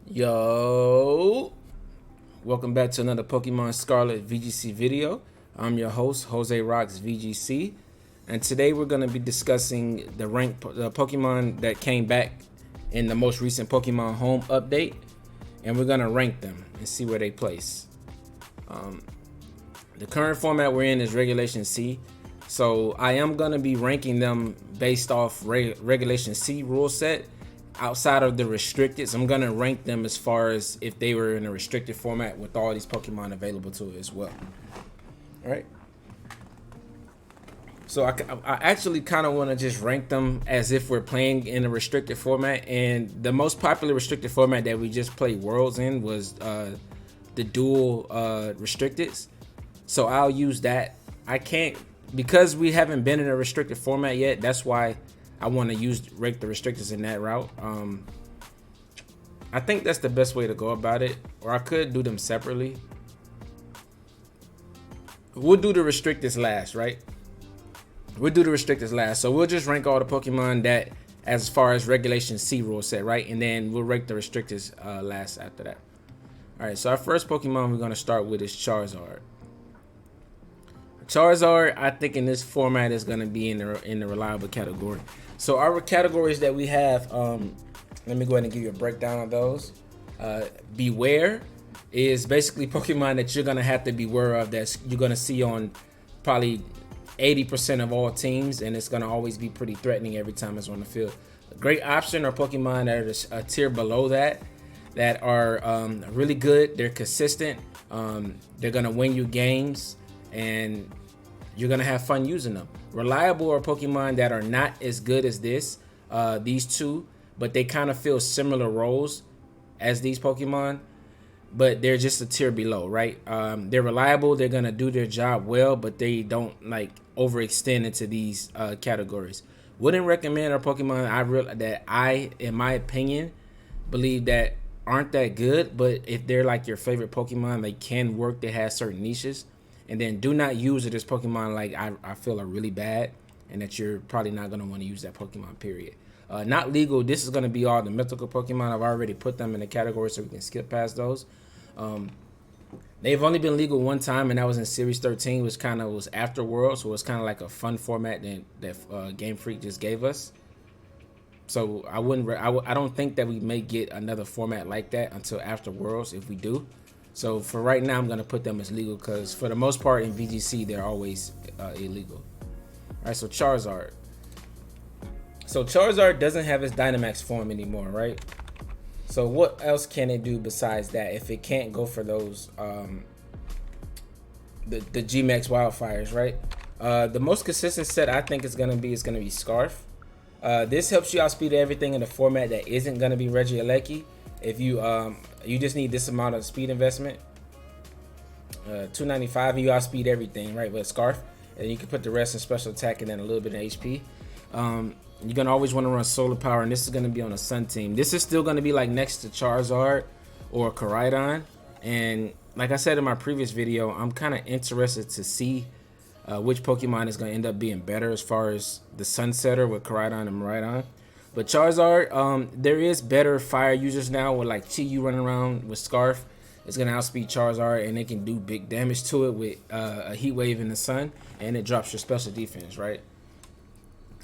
Yo, welcome back to another Pokemon Scarlet VGC video. I'm your host, Jose Rocks VGC, and today we're going to be discussing the Pokemon that came back in the most recent Pokemon Home update, and we're going to rank them and see where they place. The current format we're in is Regulation C, so I am going to be ranking them based off Regulation C rule set. Outside of the restricted, so I'm gonna rank them as far as if they were in a restricted format with all these Pokemon available to it as well. All right. So I actually kind of want to just rank them as if we're playing in a restricted format, and the most popular restricted format that we just played Worlds in was the dual restricteds. So I'll use that. I can't, because we haven't been in a restricted format yet. That's why I want to rank the restrictors in that route. I think that's the best way to go about it, or I could do them separately. We'll do the restrictors last, right? We'll do the restrictors last. So we'll just rank all the Pokemon that, as far as Regulation C rule set, right? And then we'll rank the restrictors last after that. All right, so our first Pokemon we're going to start with is Charizard. Charizard, I think in this format is going to be in the reliable category. So our categories that we have, let me go ahead and give you a breakdown of those. Beware is basically Pokemon that you're going to have to beware of, that you're going to see on probably 80% of all teams, and it's going to always be pretty threatening every time it's on the field. A great option are Pokemon that are a tier below that are really good. They're consistent. They're going to win you games, and you're gonna have fun using them. Reliable are Pokemon that are not as good as these two, but they kind of fill similar roles as these Pokemon, but they're just a tier below, right? They're reliable, they're gonna do their job well, but they don't like overextend into these categories. Wouldn't recommend our Pokemon that I, in my opinion, believe that aren't that good, but if they're like your favorite Pokemon, they can work. They have certain niches. And then do not use it as Pokemon like I feel are really bad, and that you're probably not going to want to use that Pokemon, period. Not legal. This is going to be all the mythical Pokemon. I've already put them in the category so we can skip past those. They've only been legal one time, and that was in Series 13, which kind of was after World, so it's kind of like a fun format that Game Freak just gave us. So I don't think that we may get another format like that until after Worlds, if we do. So for right now, I'm going to put them as legal because for the most part in VGC, they're always illegal. All right, so Charizard. So Charizard doesn't have its Dynamax form anymore, right? So what else can it do besides that if it can't go for those, the G-Max Wildfires, right? The most consistent set I think is going to be Scarf. This helps you outspeed everything in the format that isn't going to be Regieleki. If you just need this amount of speed investment, 295, and you outspeed everything, right, with a Scarf, and you can put the rest in special attack and then a little bit of HP. You're gonna always want to run Solar Power, and this is gonna be on a Sun team. This is still gonna be like next to Charizard or Koraidon, and like I said in my previous video, I'm kind of interested to see which Pokemon is gonna end up being better as far as the Sun Setter with Koraidon and Miraidon. But Charizard, there is better fire users now with like Chi-Yu running around with Scarf. It's going to outspeed Charizard, and it can do big damage to it with a Heat Wave in the sun, and it drops your special defense, right?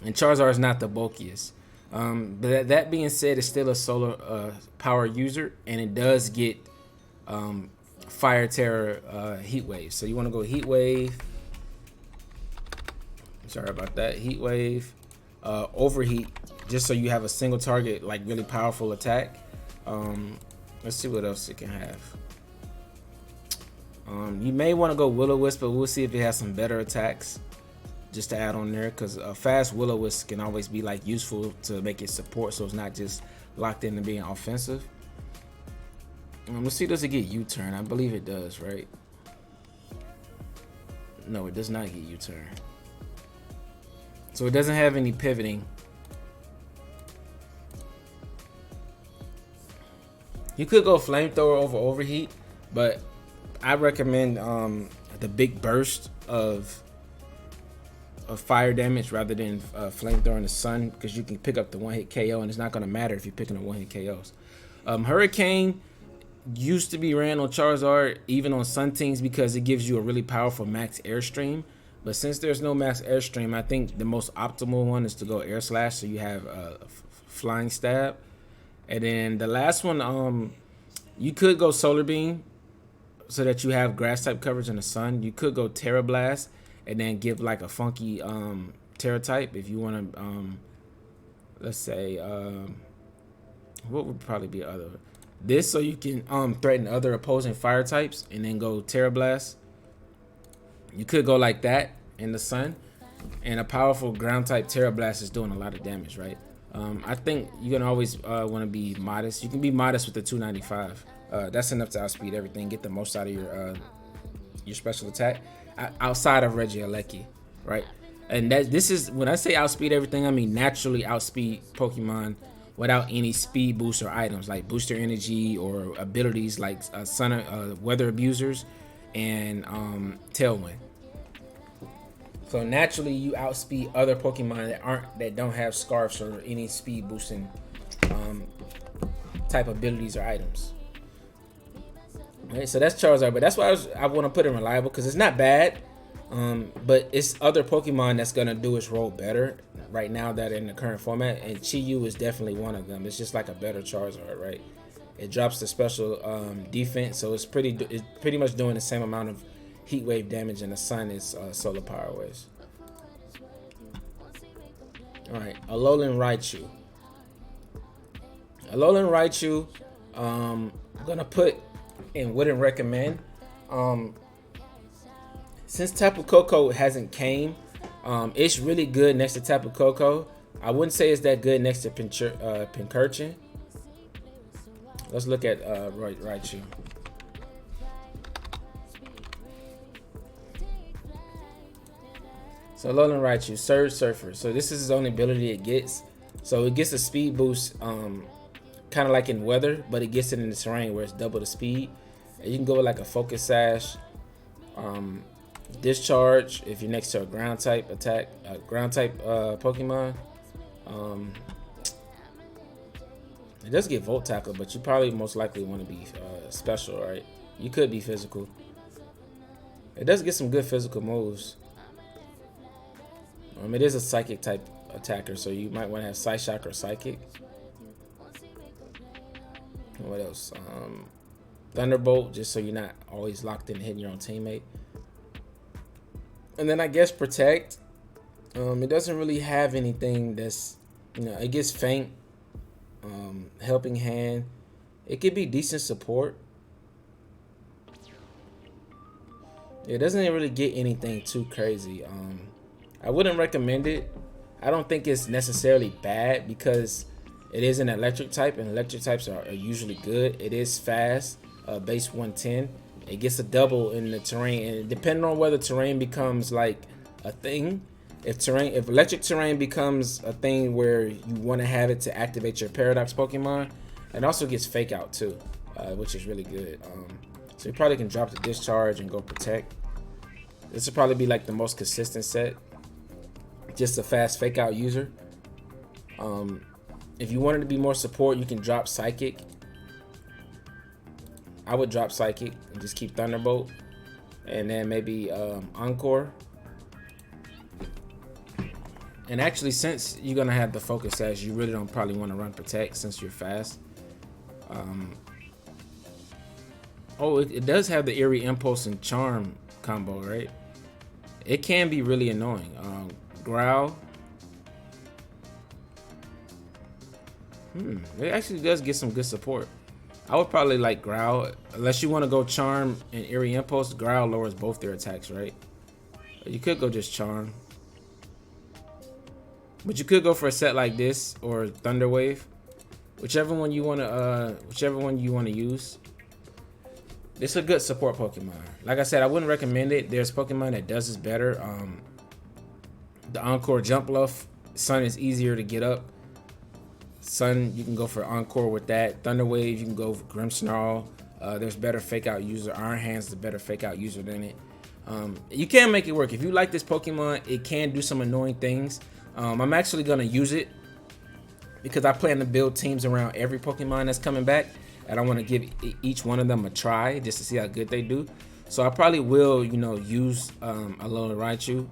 And Charizard is not the bulkiest. But that being said, it's still a solar power user, and it does get Fire Terror Heat Wave. So you want to go Heat Wave. Sorry about that. Heat Wave. Overheat, just so you have a single target, like really powerful attack. Let's see what else it can have. You may want to go Will-O-Wisp, but we'll see if it has some better attacks just to add on there, because a fast Will-O-Wisp can always be like useful to make it support, so it's not just locked into being offensive. Let's see, does it get U-turn? I believe it does, right? No, it does not get U-turn. So it doesn't have any pivoting. You could go Flamethrower over Overheat, but I recommend the big burst of fire damage rather than Flamethrower in the sun, because you can pick up the one-hit KO, and it's not going to matter if you're picking up one-hit KOs. Hurricane used to be ran on Charizard, even on Suntings, because it gives you a really powerful max airstream. But since there's no max airstream, I think the most optimal one is to go Air Slash, so you have Flying Stab. And then the last one, you could go Solar Beam, so that you have grass type coverage in the sun. You could go Terra Blast and then give like a funky Terra type if you want to. Let's say what would probably be other this, so you can threaten other opposing fire types and then go Terra Blast. You could go like that in the sun, and a powerful ground type Terra Blast is doing a lot of damage, right? I think you're gonna always want to be modest. You can be modest with the 295. That's enough to outspeed everything, get the most out of your special attack outside of Regieleki, right? And this is when I say outspeed everything, I mean naturally outspeed Pokemon without any speed boost or items like booster energy or abilities like weather abusers and Tailwind. So naturally you outspeed other Pokemon that don't have scarfs or any speed boosting type abilities or items. Right, so that's Charizard, but that's why I want to put it in reliable, because it's not bad, but it's other Pokemon that's gonna do its role better right now that are in the current format, and Chi-Yu is definitely one of them. It's just like a better Charizard, right? It drops the special defense, so it's pretty much doing the same amount of heat wave damage in the sun as solar power waves. All right, Alolan Raichu. Alolan Raichu, I'm gonna put and wouldn't recommend. Since Tapu Koko hasn't came, it's really good next to Tapu Koko. I wouldn't say it's that good next to Pincurchin. Let's look at Raichu. So Alolan Raichu, Surge Surfer. So this is his only ability it gets. So it gets a speed boost, kind of like in weather, but it gets it in the terrain where it's double the speed. And you can go with like a Focus Sash, Discharge if you're next to a ground type attack, Pokemon. It does get Volt Tackle, but you probably most likely want to be special, right? You could be physical. It does get some good physical moves. It is a Psychic type attacker, so you might want to have Psyshock or Psychic. What else? Thunderbolt, just so you're not always locked in hitting your own teammate. And then I guess Protect. It doesn't really have anything that's, it gets Faint, Helping Hand. It could be decent support. It doesn't really get anything too crazy. I wouldn't recommend it. I don't think it's necessarily bad because it is an electric type, and electric types are usually good. It is fast, base 110. It gets a double in the terrain, and depending on whether terrain becomes like a thing, if electric terrain becomes a thing where you want to have it to activate your Paradox Pokemon, it also gets Fake Out too, which is really good. So you probably can drop the Discharge and go Protect. This will probably be like the most consistent set. Just a fast Fake Out user. If you wanted to be more support, you can drop Psychic. I would drop Psychic and just keep Thunderbolt, and then maybe Encore. And actually, since you're gonna have the Focus Sash, you really don't probably want to run Protect since you're fast. It does have the Eerie Impulse and Charm combo, right? It can be really annoying. Growl. It actually does get some good support. I would probably like Growl, unless you want to go Charm and Eerie Impulse. Growl lowers both their attacks, right? You could go just Charm, but you could go for a set like this or Thunder Wave, whichever one you want to use. This is a good support Pokemon. Like I said, I wouldn't recommend it. There's Pokemon that does this better. The Encore Jump Bluff. Sun is easier to get up. Sun, you can go for Encore with that. Thunder Wave, you can go for Grimmsnarl. There's better Fake Out user. Iron Hand's the better Fake Out user than it. You can make it work. If you like this Pokemon, it can do some annoying things. I'm actually going to use it because I plan to build teams around every Pokemon that's coming back, and I want to give each one of them a try just to see how good they do. So I probably will, you know, use Alolan Raichu,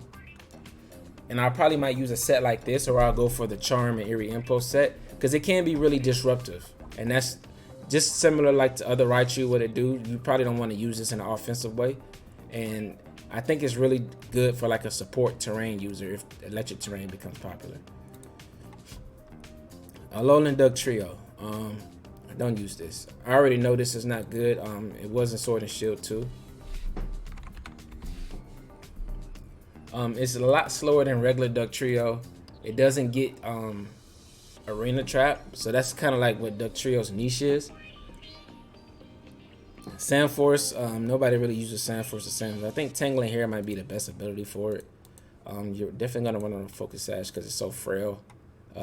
and I probably might use a set like this, or I'll go for the Charm and Eerie Impulse set, because it can be really disruptive, and that's just similar like to other Raichu. What it do, you probably don't want to use this in an offensive way, and I think it's really good for like a support terrain user if electric terrain becomes popular. Alolan Dugtrio. Don't use this. I already know this is not good. It wasn't Sword and Shield too. It's a lot slower than regular Dugtrio. It doesn't get Arena Trap, so that's kind of like what Dugtrio's niche is. Sandforce, nobody really uses Sandforce the same. I think Tangling Hair might be the best ability for it. You're definitely gonna run on a Focus Sash because it's so frail.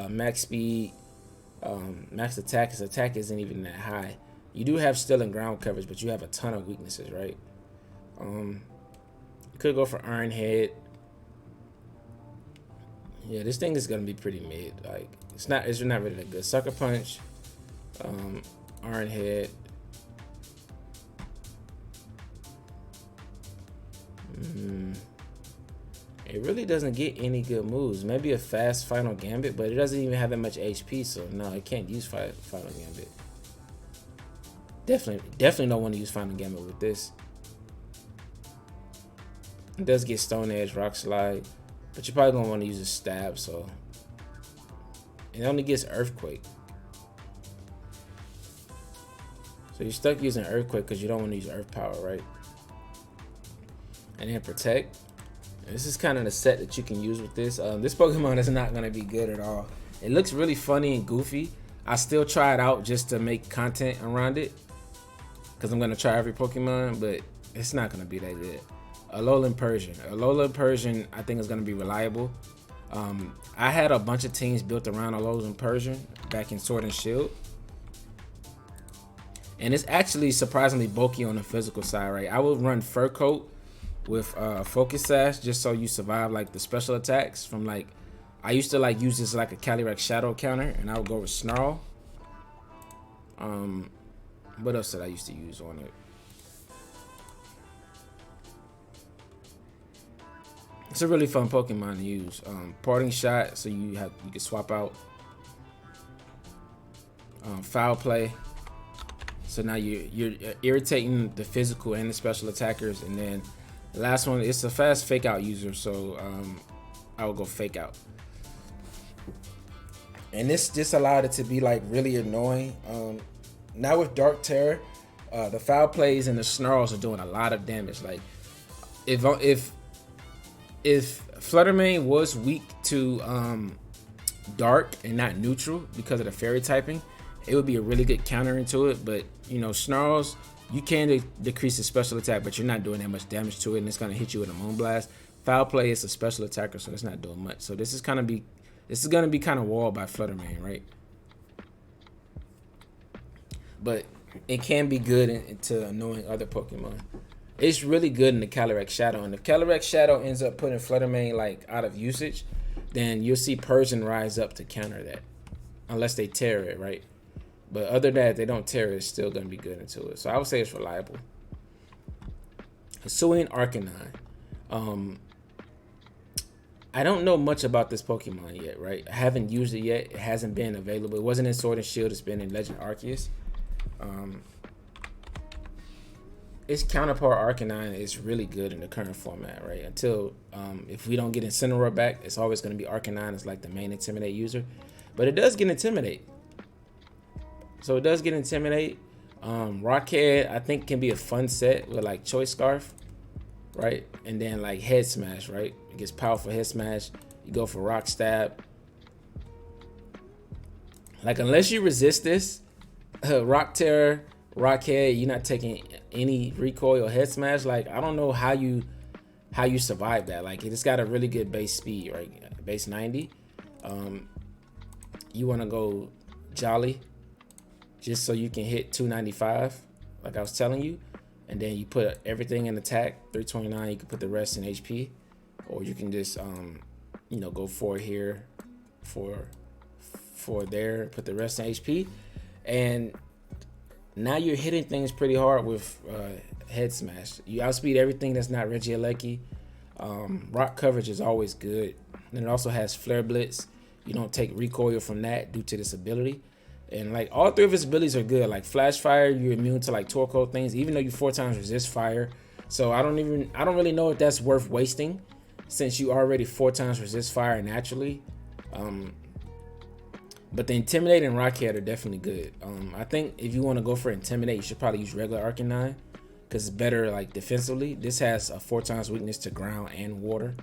Max speed, max attack. His attack isn't even that high. You do have Still and Ground coverage, but you have a ton of weaknesses, right? You could go for Iron Head. Yeah, this thing is gonna be pretty mid. Like it's not really that good. Sucker Punch, Iron Head. It really doesn't get any good moves. Maybe a fast Final Gambit, but it doesn't even have that much HP, so no, it can't use Final Gambit. Definitely don't want to use Final Gambit with this. It does get Stone Edge, Rock Slide, but you're probably gonna want to use a Stab, so it only gets Earthquake. So you're stuck using Earthquake because you don't want to use Earth Power, right? And then Protect. And this is kind of the set that you can use with this. This Pokemon is not going to be good at all. It looks really funny and goofy. I still try it out just to make content around it, because I'm going to try every Pokemon, but it's not going to be that good. Alolan Persian. Alolan Persian, I think, is going to be reliable. I had a bunch of teams built around Alolan Persian back in Sword and Shield. And it's actually surprisingly bulky on the physical side, right? I would run Fur Coat with Focus Sash just so you survive like the special attacks from like, I used to like use this like a Calyrex Shadow counter, and I would go with Snarl. What else did I used to use on it? It's a really fun Pokemon to use. Parting Shot, so you can swap out. Foul Play. So now you're irritating the physical and the special attackers. And then the last one, it's a fast Fake Out user, so I will go Fake Out. And this just allowed it to be like really annoying. Now with Dark Terror, the Foul Plays and the Snarls are doing a lot of damage. Like if Fluttermane was weak to Dark and not neutral because of the Fairy typing, it would be a really good counter into it. But you know, Snarls, you can decrease the special attack, but you're not doing that much damage to it, and it's gonna hit you with a Moonblast. Foul Play is a special attacker, so it's not doing much. So this is gonna be kind of walled by Fluttermane, right? But it can be good into annoying other Pokemon. It's really good in the Calyrex Shadow, and if Calyrex Shadow ends up putting Fluttermane like out of usage, then you'll see Persian rise up to counter that, unless they tear it, right? But other than that, if they don't tear it, it's still gonna be good into it. So I would say it's reliable. Hisuian Arcanine. I don't know much about this Pokemon yet, right? I haven't used it yet. It hasn't been available. It wasn't in Sword and Shield. It's been in Legend Arceus. Its counterpart Arcanine is really good in the current format, right? Until if we don't get Incineroar back, it's always going to be Arcanine as like the main Intimidate user. But it does get Intimidate. So it does get Intimidate. Rockhead, I think, can be a fun set with like Choice Scarf, right? And then like Head Smash, right? It gets powerful Head Smash. You go for Rock Stab. Like unless you resist this, Rock Terror, Rockhead, you're not taking any recoil or Head Smash. Like I don't know how you survive that. Like it's got a really good base speed, right? Base 90. You want to go Jolly, just so you can hit 295, like I was telling you, and then you put everything in attack 329. You can put the rest in HP, or you can just you know, go for here for for there, put the rest in HP, and now you're hitting things pretty hard with head smash. You outspeed everything that's not Regieleki. Rock coverage is always good. And it also has flare blitz. You don't take recoil from that due to this ability. And like all three of his abilities are good. Like flash fire, you're immune to like torque things, even though you 4 times resist fire. So I don't really know if that's worth wasting, since you already 4 times resist fire naturally. But the Intimidate and Rockhead are definitely good. I think if you want to go for Intimidate, you should probably use regular Arcanine, because it's better like defensively. This has a 4 times weakness to ground and water.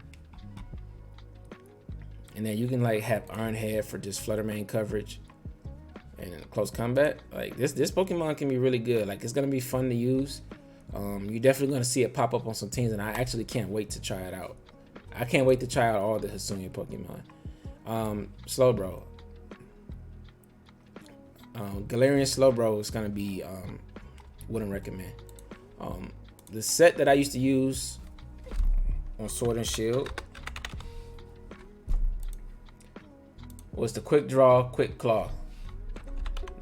And then you can like have Iron Head for just Flutter Mane coverage and in close combat. Like this Pokemon can be really good. Like it's gonna be fun to use. You're definitely gonna see it pop up on some teams, and I actually can't wait to try it out. I can't wait to try out all the Hisuian Pokemon. Slowbro. Galarian Slowbro is gonna be wouldn't recommend. The set that I used to use on Sword and Shield was the Quick Draw, Quick Claw.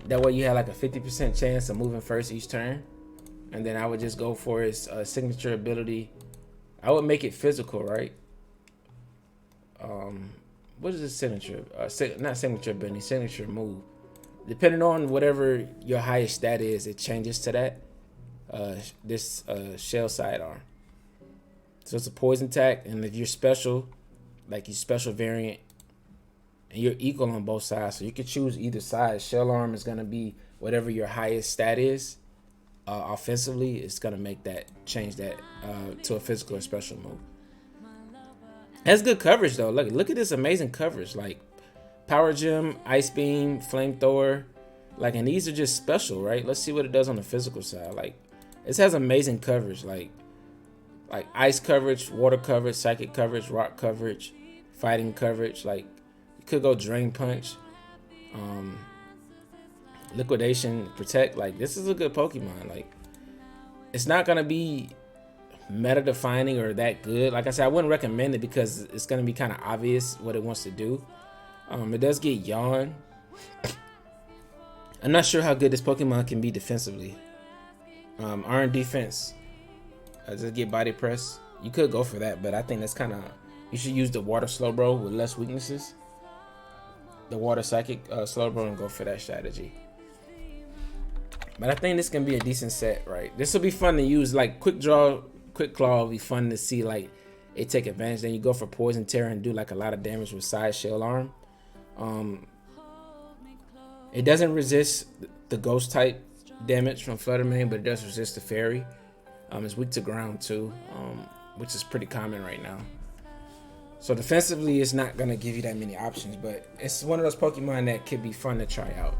That way you had like a 50% chance of moving first each turn. And then I would just go for his signature ability. I would make it physical, right? What is his signature? Not signature ability, signature move. Depending on whatever your highest stat is, it changes to that. This Shell Sidearm. So it's a poison attack, and if you're special, like your special variant, and you're equal on both sides, so you can choose either side. Shell Arm is gonna be whatever your highest stat is. Offensively, it's gonna make that change that to a physical or special move. Has good coverage though. Look at this amazing coverage. Like Power Gem, Ice Beam, Flamethrower, like, and these are just special, right? Let's see what it does on the physical side. Like, this has amazing coverage, like ice coverage, water coverage, psychic coverage, rock coverage, fighting coverage. Like, you could go Drain Punch, Liquidation, Protect. Like, this is a good Pokemon. Like, it's not gonna be meta defining or that good. Like I said, I wouldn't recommend it because it's gonna be kind of obvious what it wants to do. It does get Yawn. I'm not sure how good this Pokemon can be defensively. Iron Defense. Just get Body Press. You could go for that, but I think that's kind of... You should use the Water Slowbro with less weaknesses. The Water Psychic Slowbro, and go for that strategy. But I think this can be a decent set, right? This will be fun to use. Like Quick Draw, Quick Claw will be fun to see, like, it take advantage. Then you go for Poison Terror and do like a lot of damage with Side Shell Arm. It doesn't resist the Ghost type damage from Flutter Mane, but it does resist the Fairy. It's weak to ground too, which is pretty common right now. So defensively, it's not gonna give you that many options, but it's one of those Pokemon that could be fun to try out.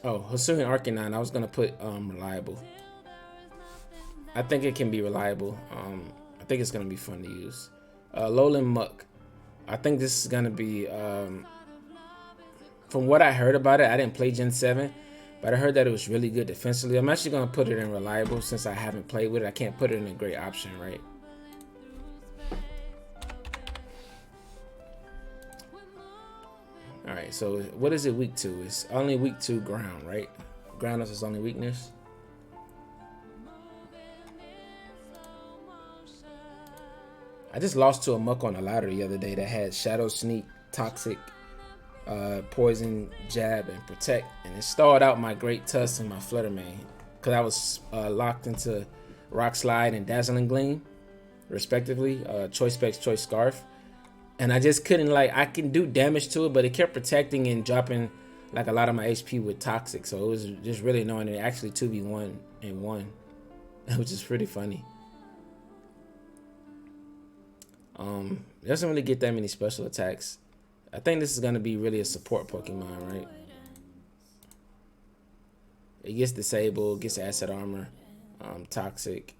Oh, Hisuian Arcanine, I was gonna put reliable. I think it can be reliable. I think it's gonna be fun to use. Lowland Muck. I think this is gonna be, from what I heard about it, I didn't play Gen 7, but I heard that it was really good defensively. I'm actually gonna put it in reliable since I haven't played with it. I can't put it in a great option, right? All right, so what is it weak to? It's only weak to ground, right? Ground is its only weakness. I just lost to a Muck on a ladder the other day that had Shadow Sneak, Toxic, Poison, Jab, and Protect, and it stalled out my Great Tusk and my Flutter Mane because I was locked into Rock Slide and Dazzling Gleam, respectively. Choice Specs, Choice Scarf, and I just couldn't, like, I can do damage to it, but it kept protecting and dropping like a lot of my HP with Toxic, so it was just really annoying. It actually 2v1 and 1, which is pretty funny. It doesn't really get that many special attacks. I think this is going to be really a support Pokemon, right? It gets Disabled, gets Acid Armor, Toxic.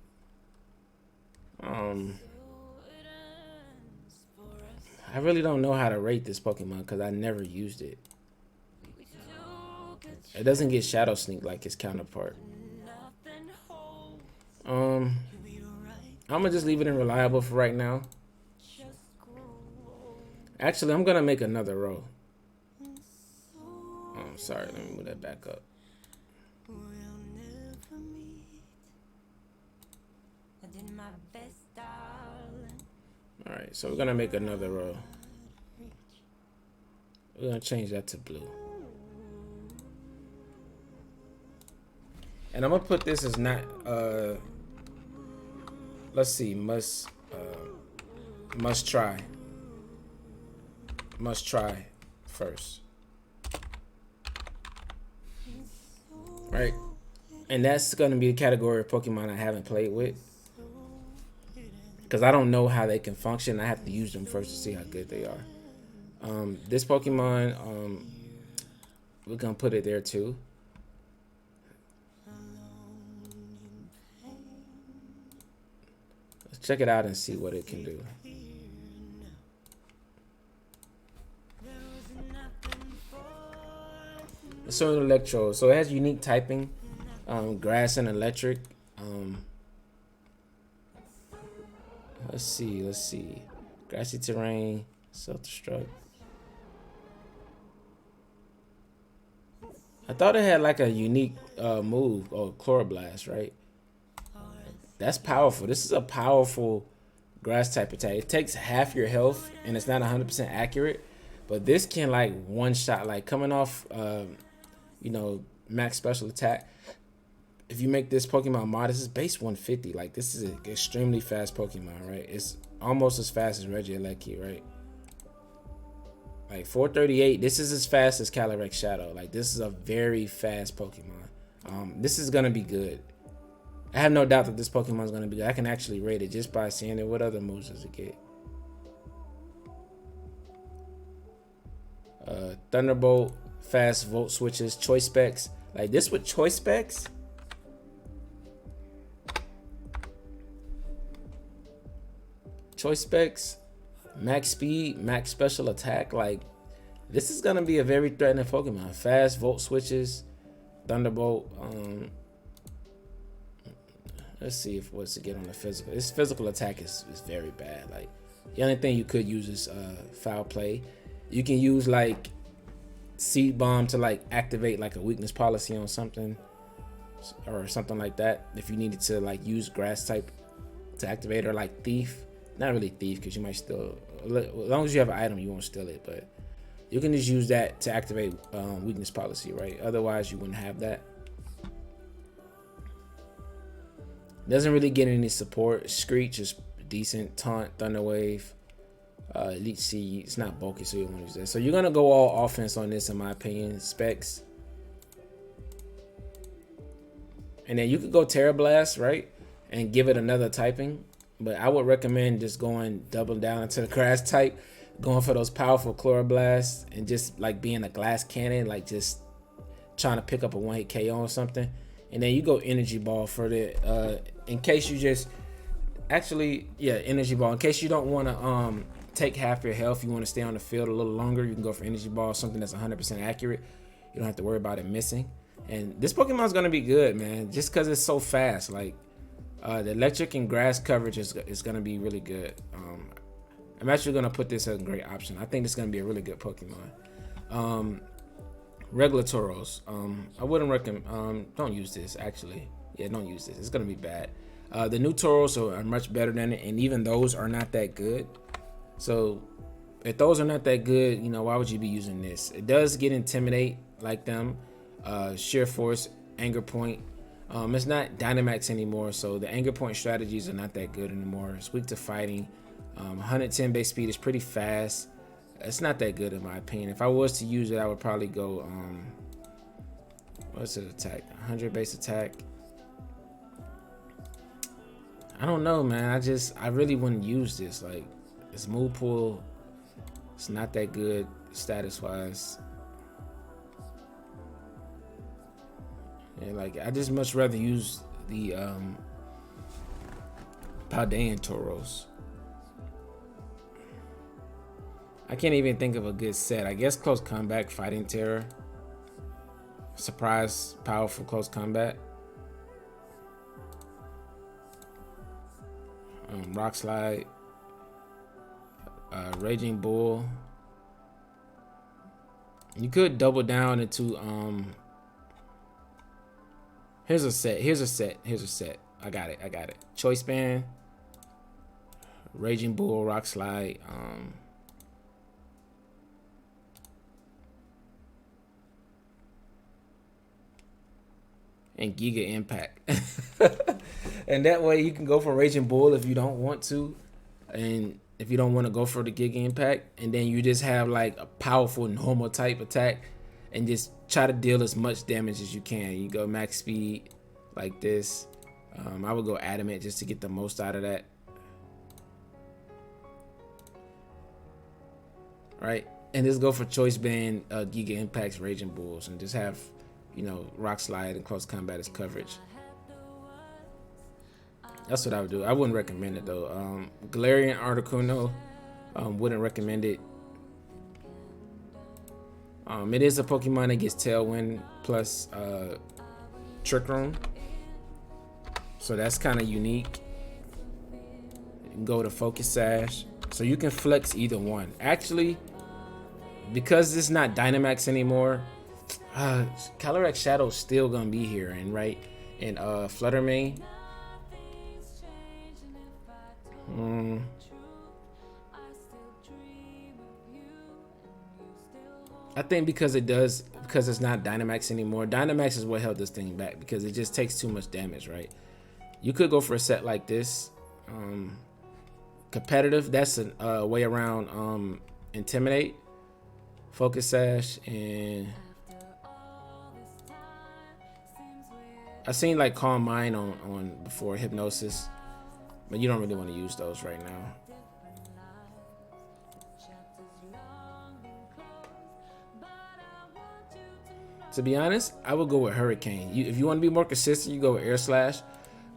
I really don't know how to rate this Pokemon because I never used it. It doesn't get Shadow Sneak like its counterpart. I'm going to just leave it in reliable for right now. Actually, I'm gonna make another row. Oh, sorry, let me move that back up. All right, so we're gonna make another row. We're gonna change that to blue. And I'm gonna put this as not, let's see, must try. Must try first. Right? And that's gonna be a category of Pokemon I haven't played with. Because I don't know how they can function. I have to use them first to see how good they are. This Pokemon, we're gonna put it there too. Let's check it out and see what it can do. So Electro, so it has unique typing, grass and electric. Let's see, grassy terrain, self-destruct. I thought it had like a unique move, or Chloroblast, right? That's powerful. This is a powerful grass type attack. It takes half your health, and it's not 100% accurate, but this can like one shot, like coming off, you know, max special attack. If you make this Pokemon mod, this is base 150. Like, this is an extremely fast Pokemon, right? It's almost as fast as Regieleki, right? Like 438, this is as fast as Calyrex Shadow. Like, this is a very fast Pokemon. This is gonna be good. I have no doubt that this Pokemon is gonna be good. I can actually rate it just by seeing it. What other moves does it get? Thunderbolt, fast volt switches, choice specs. Like this with choice specs. Choice specs, max speed, max special attack. Like, this is gonna be a very threatening Pokemon. Fast volt switches, Thunderbolt. Let's see if what's to get on the physical. This physical attack is very bad. Like, the only thing you could use is foul play. You can use like Seed Bomb to like activate like a weakness policy on something, or something like that. If you needed to like use grass type to activate, or like Thief. Not really Thief, because you might still, as long as you have an item, you won't steal it, but you can just use that to activate weakness policy, right? Otherwise, you wouldn't have that. Doesn't really get any support. Screech is decent. Taunt, Thunder Wave, Leech Seed. It's not bulky, so you won't use that. So you're gonna go all offense on this, in my opinion. Specs, and then you could go Terra Blast, right, and give it another typing. But I would recommend just going double down into the grass type, going for those powerful Chloroblasts, and just like being a glass cannon, like just trying to pick up a one-hit KO or something. And then you go Energy Ball for the in case you just Energy Ball. In case you don't want to take half your health, you want to stay on the field a little longer, you can go for Energy Ball, something that's 100% accurate. You don't have to worry about it missing. And this Pokemon's gonna be good, man, just because it's so fast. Like, the electric and grass coverage is going to be really good. I'm actually going to put this as a great option. I think this is going to be a really good Pokemon. Regular Tauros. I wouldn't recommend. Don't use this, actually. Yeah, don't use this. It's going to be bad. The new Tauros are much better than it, and even those are not that good. So if those are not that good, you know, why would you be using this? It does get Intimidate like them. Sheer Force, Anger Point. It's not Dynamax anymore, so the Anger Point strategies are not that good anymore. It's weak to fighting. 110 base speed is pretty fast. It's not that good in my opinion. If I was to use it, I would probably go, what's it attack? 100 base attack. I don't know, man. I really wouldn't use this. Like, this move pool, it's not that good status-wise. And like, I just much rather use the Paldean Tauros. I can't even think of a good set. I guess Close Combat, Fighting Terror, Surprise, Powerful Close Combat, Rock Slide, Raging Bull, You could double down into here's a set. I got it. Choice Band, Raging Bull, Rock Slide, and Giga Impact. And that way you can go for Raging Bull if you don't want to, and if you don't want to go for the Giga Impact, and then you just have like a powerful normal type attack and just try to deal as much damage as you can. You go max speed like this. I would go Adamant just to get the most out of that. Right? And just go for Choice Band, Giga Impacts, Raging Bulls, and just have, you know, Rock Slide and Close Combat as coverage. That's what I would do. I wouldn't recommend it though. Galarian Articuno, wouldn't recommend it. It is a Pokemon that gets Tailwind plus Trick Room, so that's kind of unique. You can go to Focus Sash, so you can flex either one. Actually, because it's not Dynamax anymore, Calyrex Shadow's still gonna be here, and right, and Flutter Mane. I think because it's not Dynamax anymore. Dynamax is what held this thing back because it just takes too much damage, right? You could go for a set like this. Competitive, that's a way around Intimidate, Focus Sash, and I seen like Calm Mind on before Hypnosis, but you don't really want to use those right now. To be honest, I would go with Hurricane. If you want to be more consistent, you go with Air Slash.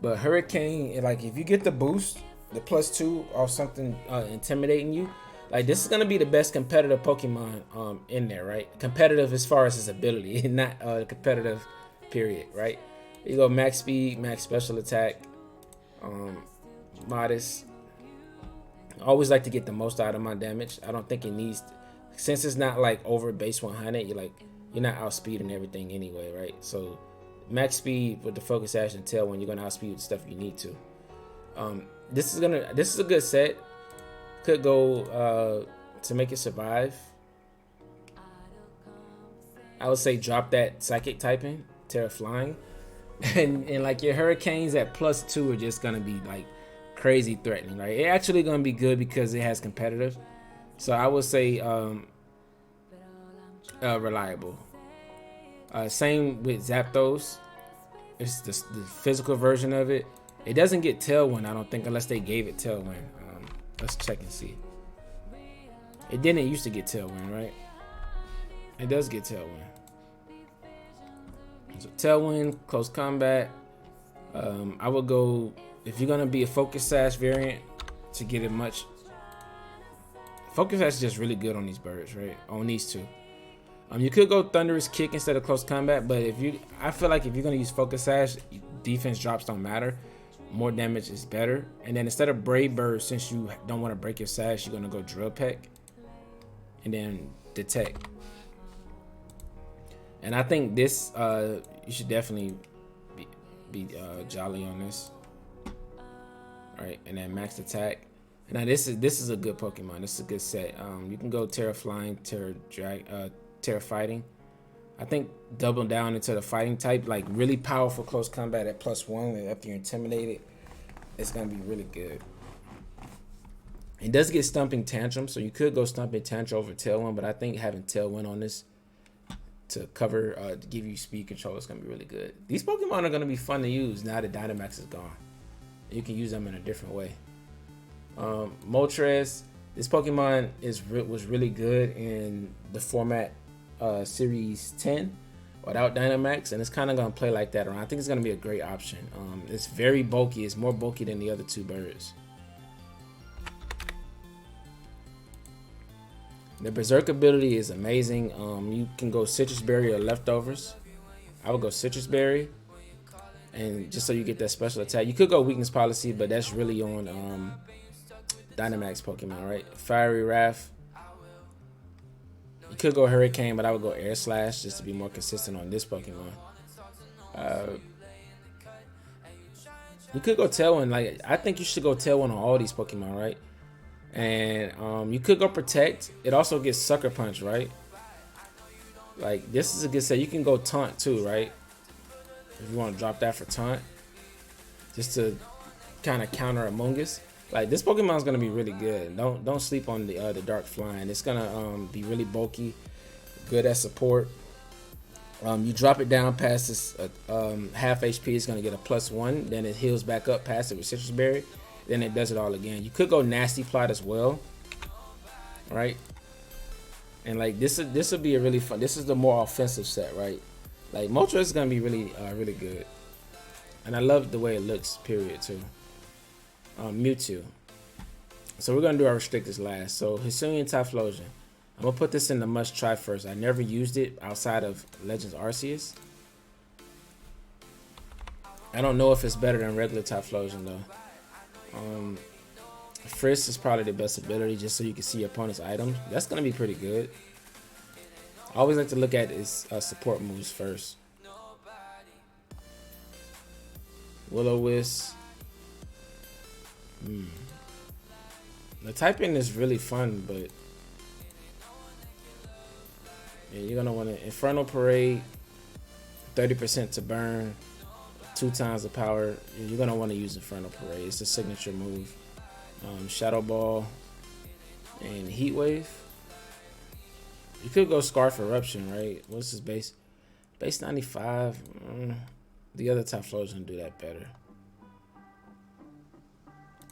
But Hurricane, like if you get the boost, the +2 or something intimidating you, like this is gonna be the best competitive Pokemon in there, right? Competitive as far as his ability, not competitive, period, right? You go max speed, max special attack, modest. I always like to get the most out of my damage. I don't think it needs, since it's not like over base 100. You're not outspeeding everything anyway, right? So max speed with the Focus Sash and Tailwind, you're gonna outspeed stuff you need to. This is a good set. Could go to make it survive. I would say drop that Psychic typing, Terra Flying, and like your Hurricanes at +2 are just gonna be like crazy threatening, right? It's actually gonna be good because it has competitive. So I would say reliable. Same with Zapdos. It's the physical version of it. It doesn't get Tailwind, I don't think, unless they gave it Tailwind. Let's check and see. It didn't used to get Tailwind, right? It does get Tailwind. So Tailwind, Close Combat. I would go, if you're gonna be a Focus Sash variant to get it much. Focus Sash is just really good on these birds, right? On these two. You could go Thunderous Kick instead of Close Combat, but I feel like if you're gonna use Focus Sash, defense drops don't matter. More damage is better. And then instead of Brave Bird, since you don't want to break your Sash, you're gonna go Drill Peck, and then Detect. And I think this, you should definitely be jolly on this, right? And then Max Attack. Now this is a good Pokemon. This is a good set. You can go Terra Flying, Terra Fighting. I think double down into the fighting type, like really powerful Close Combat at +1 after you're intimidated. It's gonna be really good. It does get Stumping Tantrum, so you could go Stumping Tantrum over Tailwind, but I think having Tailwind on this to cover, to give you speed control is gonna be really good. These Pokemon are gonna be fun to use now that Dynamax is gone. You can use them in a different way. Moltres, this Pokemon was really good in the format Series 10 without Dynamax, and it's kind of gonna play like that around. I think it's gonna be a great option. It's very bulky. It's more bulky than the other two birds. The Berserk ability is amazing. You can go Citrus Berry or Leftovers. I would go Citrus Berry, and just so you get that special attack. You could go Weakness Policy, but that's really on Dynamax Pokemon, right? Fiery Wrath. You could go Hurricane, but I would go Air Slash just to be more consistent on this Pokemon. You could go Tailwind. Like, I think you should go Tailwind on all these Pokemon, right? And you could go Protect. It also gets Sucker Punch, right? Like, this is a good set. You can go Taunt too, right? If you want to drop that for Taunt, just to kind of counter Among Us. Like, this Pokemon is gonna be really good. Don't sleep on the Dark Flying. It's gonna be really bulky, good at support. You drop it down past this half HP, it's gonna get a +1. Then it heals back up past it with Citrus Berry. Then it does it all again. You could go Nasty Plot as well, right? And like this will be a really fun. This is the more offensive set, right? Like Moltres is gonna be really really good, and I love the way it looks. Period too. Mewtwo. So we're gonna do our restrictors last. So Hisuian Typhlosion. I'm gonna put this in the must try first. I never used it outside of Legends Arceus. I don't know if it's better than regular Typhlosion though. Frisk is probably the best ability just so you can see your opponent's items. That's gonna be pretty good. I always like to look at his support moves first. Will-O-Wisp. The typing is really fun, but yeah, you're gonna want to Infernal Parade, 30% to burn, 2 times the power. You're gonna want to use Infernal Parade. It's a signature move. Shadow Ball and Heat Wave. You could go Scarf Eruption, right? What's his base? Base 95. The other Typhlosion do that better.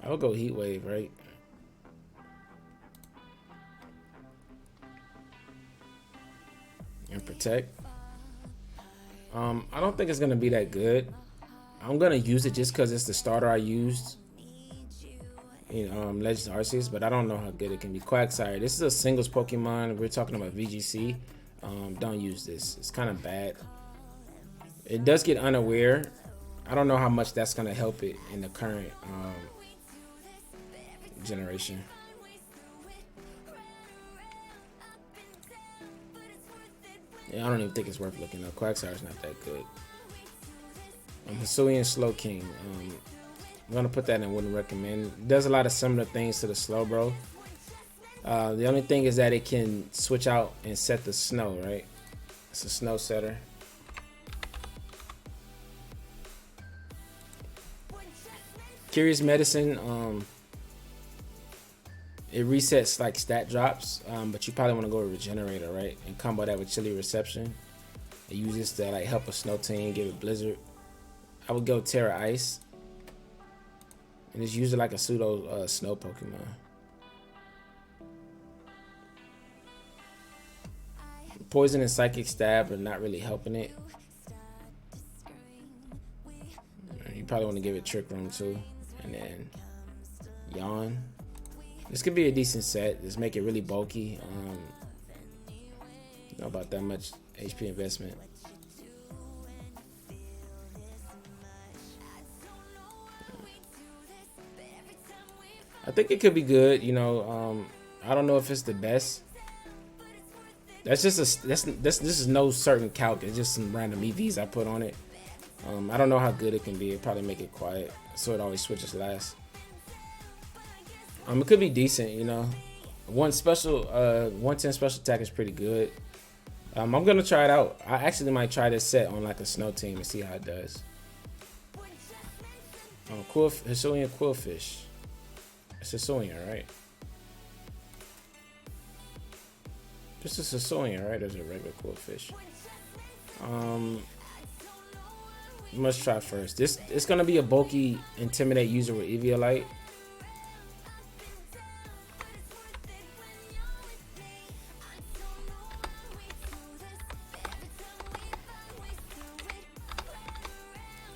I would go Heat Wave, right? And Protect. I don't think it's gonna be that good. I'm gonna use it just because it's the starter I used in Legends Arceus, but I don't know how good it can be. Quagsire. This is a singles Pokemon. We're talking about VGC. Don't use this. It's kind of bad. It does get Unaware. I don't know how much that's gonna help it in the current generation. Yeah, I don't even think it's worth looking up. Quagsire is not that good. Hisuian Slowking. I'm gonna put that in wouldn't recommend. It does a lot of similar things to the Slowbro. The only thing is that it can switch out and set the snow, right? It's a snow setter. Curious Medicine. It resets like stat drops, but you probably want to go with Regenerator, right? And combo that with Chilly Reception. It uses to like help a snow team, give it Blizzard. I would go Terra Ice. And it's usually like a pseudo snow Pokemon. Poison and Psychic Stab are not really helping it. You probably want to give it Trick Room too. And then Yawn. This could be a decent set. Just make it really bulky. Not about that much HP investment. I think it could be good. You know, I don't know if it's the best. That's just this is no certain calc. It's just some random EVs I put on it. I don't know how good it can be. It'll probably make it quiet, so it always switches last. It could be decent, you know. 110 special attack is pretty good. I'm gonna try it out. I actually might try this set on like a snow team and see how it does. Hisuian Quillfish. It's Hisuian, right? This is Hisuian, right? There's a regular Quillfish. Must try first. It's gonna be a bulky Intimidate user with Eviolite.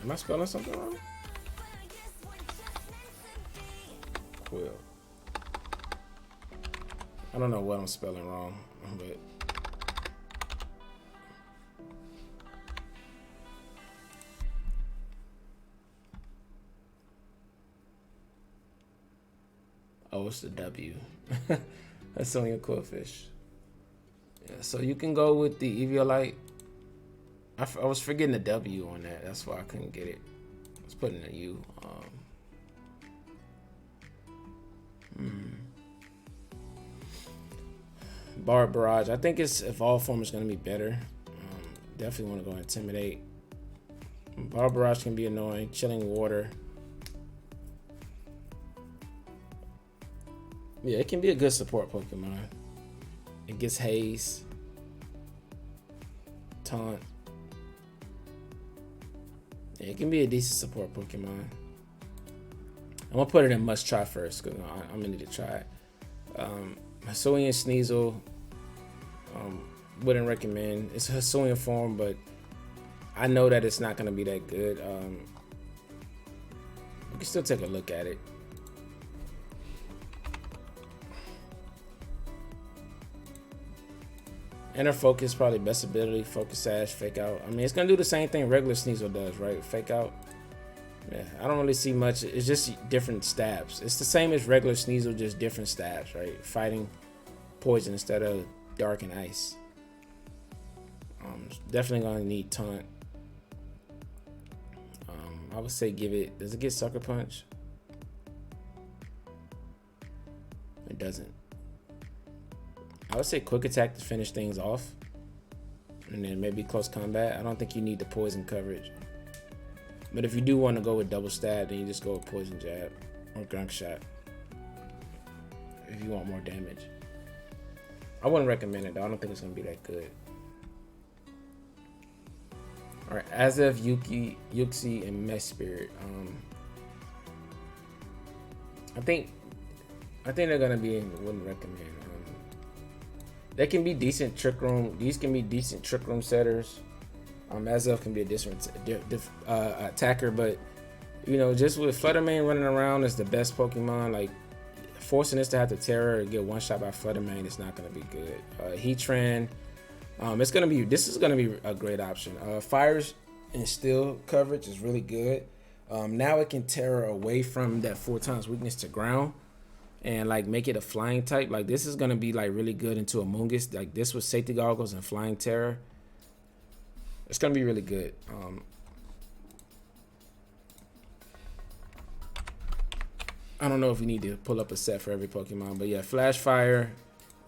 Am I spelling something wrong? Quill. I don't know what I'm spelling wrong, but oh, it's the W. That's only a Quillfish. Yeah, so you can go with the Eviolite. I was forgetting the W on that. That's why I couldn't get it. I was putting a U. Bar Barrage. I think its evolved form is going to be better. Definitely want to go Intimidate. Bar Barrage can be annoying. Chilling Water. Yeah, it can be a good support Pokemon. It gets Haze. Taunt. Yeah, it can be a decent support Pokemon. I'm going to put it in must try first because I'm going to need to try it. Hisuian Sneasel. Wouldn't recommend. It's a Hisuian form, but I know that it's not going to be that good. We can still take a look at it. Inner Focus, probably best ability. Focus Sash, Fake Out. I mean, it's going to do the same thing regular Sneasel does, right? Fake Out. Yeah, I don't really see much. It's just different stabs. It's the same as regular Sneasel, just different stabs, right? Fighting poison instead of dark and ice. Definitely going to need Taunt. I would say give it. Does it get Sucker Punch? It doesn't. I would say Quick Attack to finish things off, and then maybe Close Combat. I don't think you need the poison coverage, but if you do want to go with Double Stab, then you just go with Poison Jab or Gunk Shot if you want more damage. I wouldn't recommend it though. I don't think it's gonna be that good. All right, Azef, Yuxi, and Mesh Spirit. I think they're gonna be. Wouldn't recommend. They can be decent Trick Room. These can be decent Trick Room setters. Azef can be a different attacker, but you know, just with Fluttermane running around as the best Pokemon, like forcing this to have to Terror or get one shot by Fluttermane is not gonna be good. Heatran. This is gonna be a great option. Fires and Steel coverage is really good. Now it can Terror away from that 4x weakness to ground and like make it a flying type. Like this is gonna be like really good into Amoonguss. Like this with Safety Goggles and Flying Terror. It's gonna be really good. I don't know if you need to pull up a set for every Pokemon, but yeah, Flash Fire.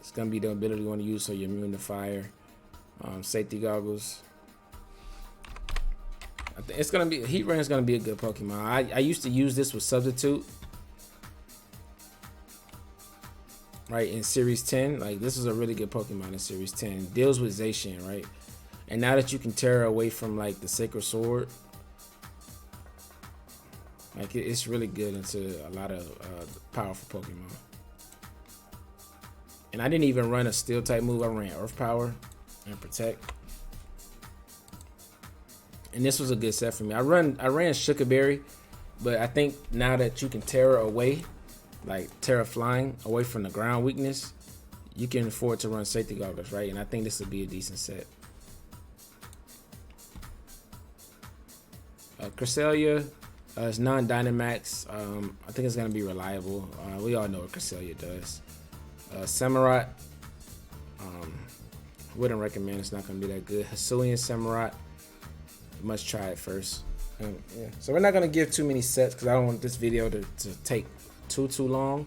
It's gonna be the ability you want to use so you're immune to fire. Safety Goggles. I think it's gonna be Heatran is gonna be a good Pokemon. I used to use this with Substitute, right, in Series 10. Like this is a really good Pokemon in Series 10. Deals with Zacian, right? And now that you can tear away from like the Sacred Sword, like it's really good into a lot of powerful Pokemon. And I didn't even run a Steel type move. I ran Earth Power and Protect. And this was a good set for me. I ran Sugar Berry, but I think now that you can Terra away, like Terra Flying away from the ground weakness, you can afford to run Safety Goggles, right? And I think this would be a decent set. Cresselia is non-Dynamax. I think it's gonna be reliable. We all know what Cresselia does. Samurott, wouldn't recommend. It's not gonna be that good. Hisuian Samurott, must try it first. Yeah. So we're not gonna give too many sets because I don't want this video to take too long.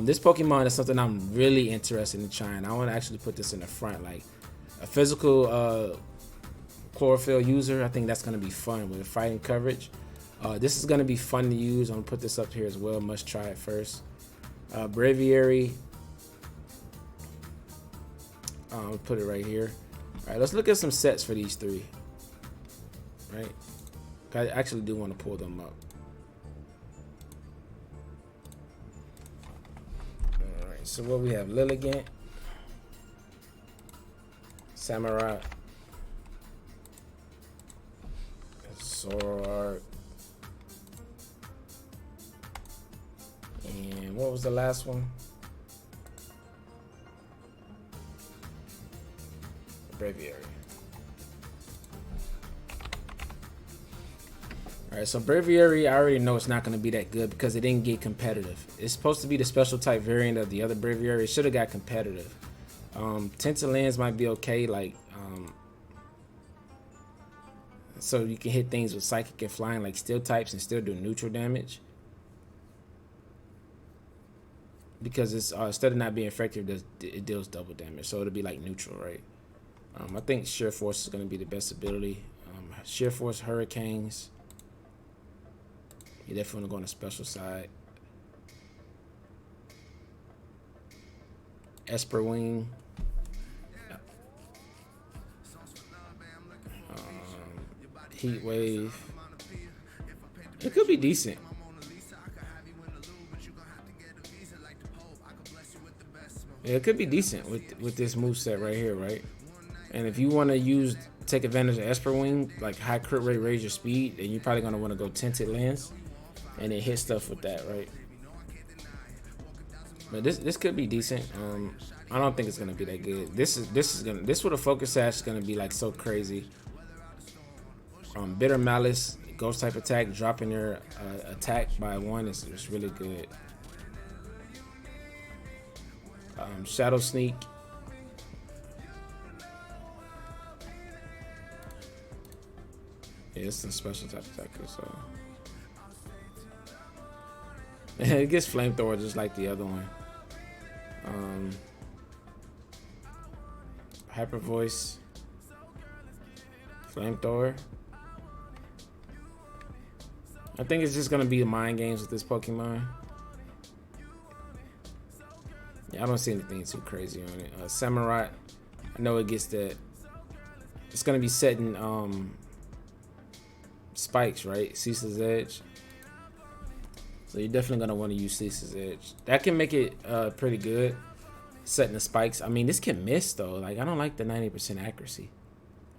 This Pokemon is something I'm really interested in trying. I want to actually put this in the front, like a physical chlorophyll user. I think that's gonna be fun with fighting coverage. This is gonna be fun to use. I'm gonna put this up here as well. Must try it first. Breviary. I'll put it right here. All right, let's look at some sets for these three. Right, I actually do want to pull them up. All right, so what we have: Lilligant, Samurott, Zoroark, and what was the last one? Breviary. All right, so Breviary, I already know it's not going to be that good because it didn't get competitive. It's supposed to be the special type variant of the other Breviary. It should have got competitive. Tinted lens might be okay, like so you can hit things with psychic and flying like steel types and still do neutral damage. Because it's instead of not being effective, it deals double damage, so it'll be like neutral, right? I think Sheer Force is going to be the best ability. Sheer Force, Hurricanes. You definitely want to go on the special side. Esper Wing. Heat Wave. It could be decent. Yeah, it could be decent with this moveset right here, right? And if you want to take advantage of Esper Wing, like high crit rate, raise your speed, then you're probably going to want to go Tinted Lens and then hit stuff with that, right? But this could be decent. I don't think it's gonna be that good. This with a focus sash is gonna be like so crazy. Bitter Malice, ghost type attack, dropping your attack by 1 is really good. Shadow Sneak. Yeah, it's a special type attacker, so it gets flamethrower just like the other one. Hyper Voice, flamethrower. I think it's just gonna be mind games with this Pokemon. Yeah, I don't see anything too crazy on it. Samurai, I know it gets that. It's gonna be setting spikes, right? Ceaseless Edge. So you're definitely gonna want to use Ceaseless Edge. That can make it pretty good. Setting the spikes. I mean, this can miss though. Like, I don't like the 90% accuracy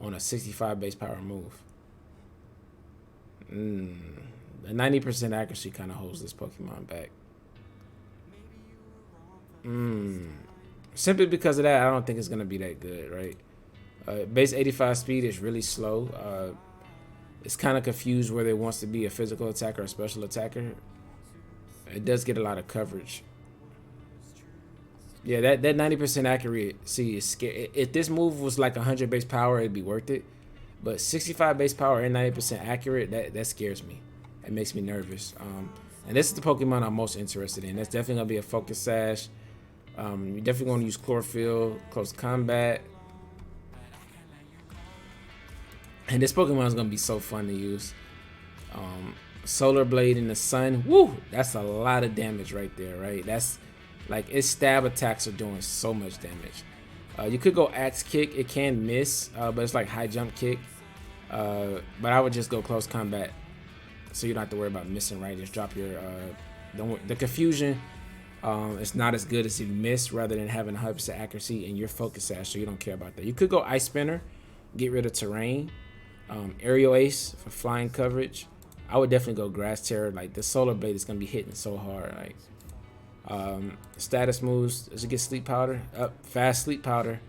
on a 65 base power move. The 90% accuracy kind of holds this Pokemon back. Simply because of that, I don't think it's gonna be that good, right? Base 85 speed is really slow. It's kind of confused whether it wants to be a physical attacker or a special attacker. It does get a lot of coverage. Yeah, that 90% accuracy is scary. If this move was like 100 base power, it'd be worth it. But 65 base power and 90% accurate, that scares me. It makes me nervous. And this is the Pokemon I'm most interested in. That's definitely gonna be a focus sash. You're definitely gonna use Chlorophyll, close combat. And this Pokemon is gonna be so fun to use. Solar Blade in the sun. Woo! That's a lot of damage right there, right? That's like, its stab attacks are doing so much damage. You could go Axe Kick. It can miss, but it's like high jump kick. But I would just go close combat, so you don't have to worry about missing, right? Just drop your the confusion. It's not as good as if you miss, rather than having 100% accuracy in your focus sash, so you don't care about that. You could go Ice Spinner, get rid of terrain. Aerial Ace for flying coverage. I would definitely go Grass Terror. Like, the Solar Blade is gonna be hitting so hard. Like, status moves. Does it get Sleep Powder? Fast Sleep Powder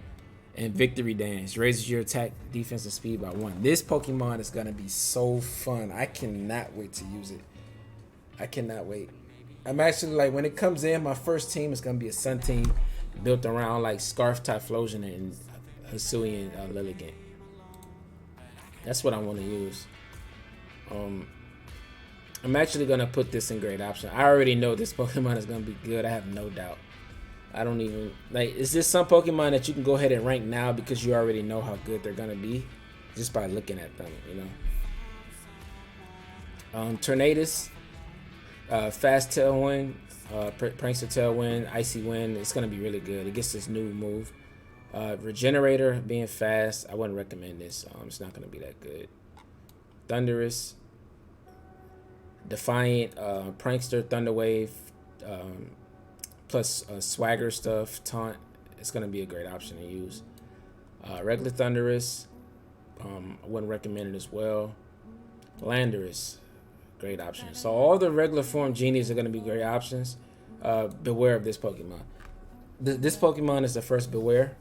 and Victory Dance raises your attack, defense, and speed by 1. This Pokemon is gonna be so fun. I cannot wait to use it. I cannot wait. I'm actually, like, when it comes in, my first team is gonna be a Sun team built around like Scarf, Typhlosion, and Hisuian Lilligant. That's what I want to use. I'm actually gonna put this in great option. I already know this Pokemon is gonna be good. I have no doubt. I don't even like. Is this some Pokemon that you can go ahead and rank now because you already know how good they're gonna be, just by looking at them, you know? Tornadus, Fast Tailwind, Prankster Tailwind, Icy Wind. It's gonna be really good. It gets this new move. Regenerator, being fast, I wouldn't recommend this. It's not gonna be that good. Thunderous, Defiant, Prankster, Thunderwave, plus Swagger stuff, Taunt. It's gonna be a great option to use. Regular Thunderous, I wouldn't recommend it as well. Landorus, great option. So all the regular form genies are gonna be great options. Beware of this Pokemon. This Pokemon is the first Beware.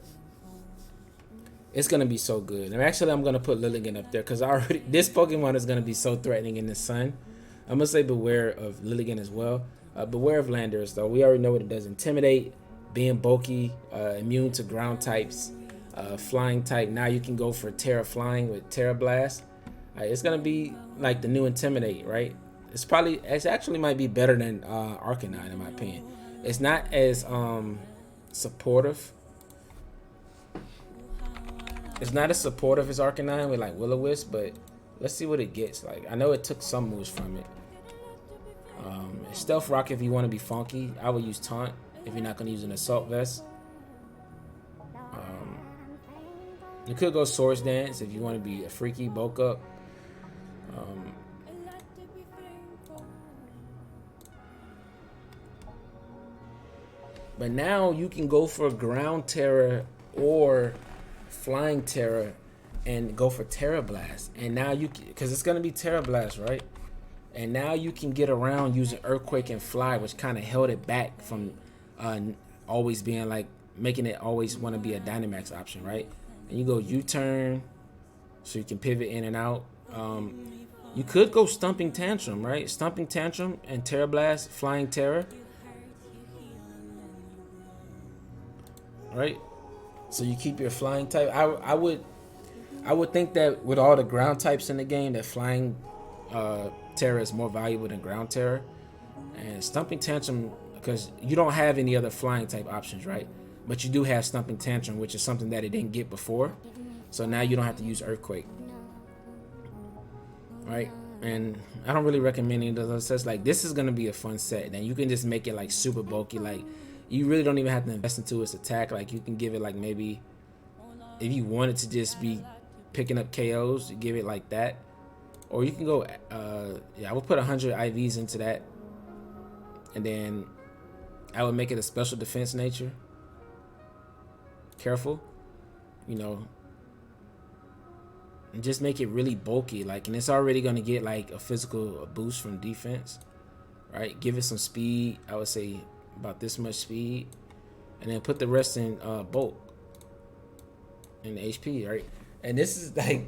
It's gonna be so good. And actually, I'm gonna put Lilligant up there because this Pokemon is gonna be so threatening in the sun. I'm gonna say beware of Lilligant as well. Beware of Landorus though. We already know what it does: intimidate, being bulky, immune to ground types, flying type. Now you can go for Terra Flying with Terra Blast. It's gonna be like the new Intimidate, right? It's actually might be better than Arcanine in my opinion. It's not as supportive. It's not as supportive as Arcanine with like Will-O-Wisp, but let's see what it gets. Like, I know it took some moves from it. Stealth Rock if you want to be funky. I would use Taunt if you're not going to use an Assault Vest. You could go Swords Dance if you want to be a freaky bulk up. But now you can go for Ground Terra or Flying Terra and go for Terra Blast. And now you can, because it's going to be Terra Blast, right? And now you can get around using Earthquake and Fly, which kind of held it back from always being like, making it always want to be a Dynamax option, right? And you go U-turn, so you can pivot in and out. You could go Stumping Tantrum, right? Stumping Tantrum and Terra Blast, Flying Terra. Right? So you keep your flying type. I would think that with all the ground types in the game, that Flying Terra is more valuable than Ground Terra. And Stumping Tantrum, because you don't have any other flying type options, right? But you do have Stumping Tantrum, which is something that it didn't get before. So now you don't have to use Earthquake. Right? And I don't really recommend any of those sets. Like, this is going to be a fun set. And you can just make it like super bulky. Like, you really don't even have to invest into its attack. Like, you can give it like maybe, if you wanted to just be picking up KOs, you give it like that. Or you can go, I would put 100 IVs into that. And then I would make it a special defense nature. Careful, you know. And just make it really bulky. Like, and it's already going to get like a physical boost from defense. Right? Give it some speed. I would say about this much speed, and then put the rest in bulk and HP, right? And this is like,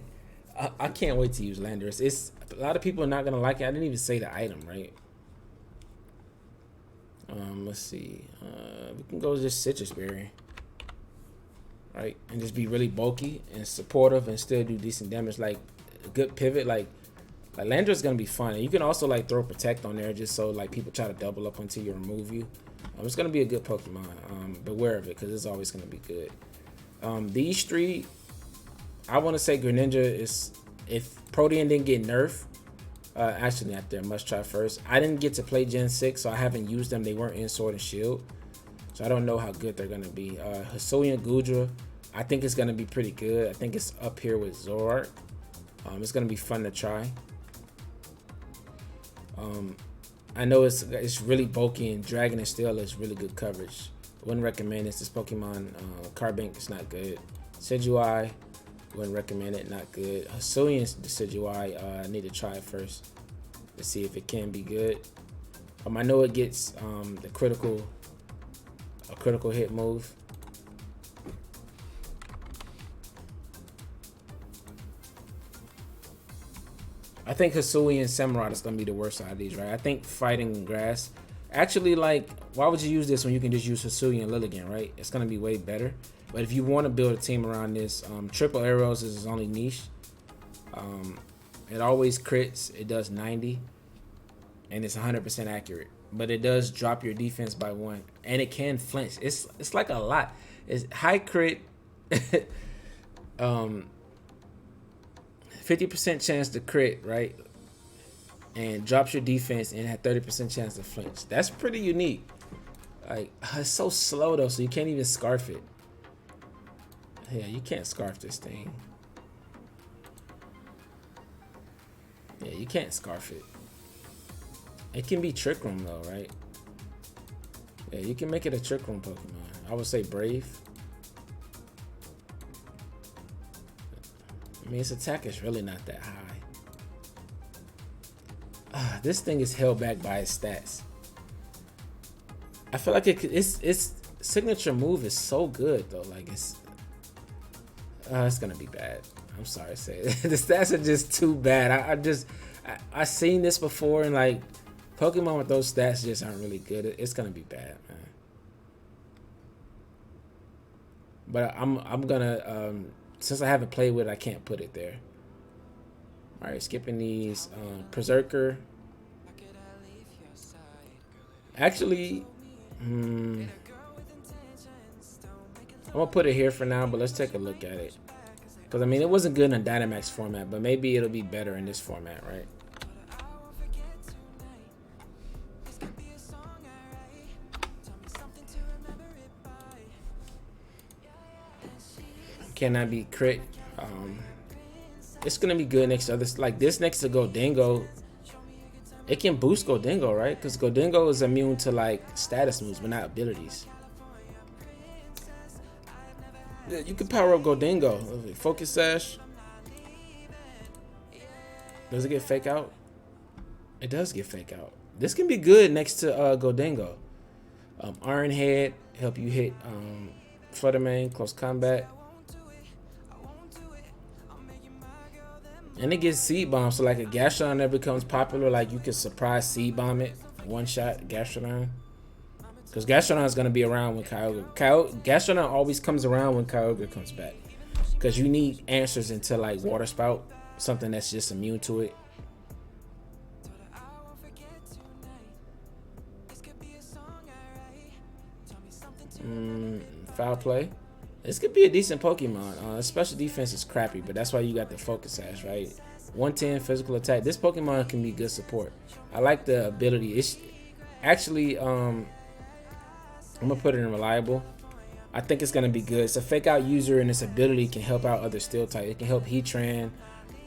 I can't wait to use Landorus. It's a lot of people are not gonna like it. I didn't even say the item, right? Let's see. We can go just Citrus Berry, right? And just be really bulky and supportive and still do decent damage. Like a good pivot, like Landorus is gonna be fun. And you can also like throw Protect on there just so like people try to double up until you remove you. It's gonna be a good Pokemon. Beware of it because it's always gonna be good. These three, I want to say Greninja is, if Protean didn't get nerfed, actually not there, must try first. I didn't get to play Gen 6, so I haven't used them. They weren't in Sword and Shield, so I don't know how good they're gonna be. Hisuian Gudra, I think it's gonna be pretty good. I think it's up here with Zoroark. It's gonna be fun to try. I know it's really bulky, and Dragon and Steel is really good coverage. Wouldn't recommend this. This Pokemon, Carbink is not good. Decidueye, wouldn't recommend it, not good. Hisuian Decidueye, I need to try it first to see if it can be good. I know it gets a critical hit move. I think Hisuian and Samurott is going to be the worst out of these, right? I think Fighting Grass. Actually, like, why would you use this when you can just use Hisuian and Lilligant, right? It's going to be way better. But if you want to build a team around this, Triple Arrows is its only niche. It always crits. It does 90. And it's 100% accurate. But it does drop your defense by 1. And it can flinch. It's like a lot. It's high crit. 50% chance to crit, right? And drops your defense and had 30% chance to flinch. That's pretty unique. Like, it's so slow though, so you can't even scarf it. Yeah, you can't scarf this thing. Yeah, you can't scarf it. It can be Trick Room though, right? Yeah, you can make it a Trick Room Pokemon. I would say Brave. I mean, its attack is really not that high. This thing is held back by its stats. I feel like its signature move is so good though. Like it's gonna be bad. I'm sorry to say it. The stats are just too bad. I seen this before, and like Pokemon with those stats just aren't really good. It's gonna be bad, man. But I'm gonna since I haven't played with it, I can't put it there. All right, skipping these. Berserker. Actually, I'm gonna put it here for now, but let's take a look at it. Because I mean, it wasn't good in a Dynamax format, but maybe it'll be better in this format, right? Cannot be crit. It's gonna be good next to others. Like this next to Goldingo, it can boost Goldingo, right? Because Goldingo is immune to like status moves, but not abilities. Yeah, you can power up Goldingo. Focus Sash. Does it get fake out? It does get fake out. This can be good next to Goldingo. Iron Head, help you hit Fluttermane, close combat. And it gets Seed Bomb, so like a Gastrodon that becomes popular, like you can surprise Seed Bomb it, one shot Gastrodon. Because Gastrodon is going to be around when Kyogre. Gastrodon always comes around when Kyogre comes back. Because you need answers into like Water Spout, something that's just immune to it. Foul Play. This could be a decent Pokemon. Special defense is crappy, but that's why you got the Focus Sash, right? 110 physical attack. This Pokemon can be good support. I like the ability. It's actually, I'm gonna put it in reliable. I think it's gonna be good. It's a fake out user, and its ability can help out other Steel type. It can help Heatran,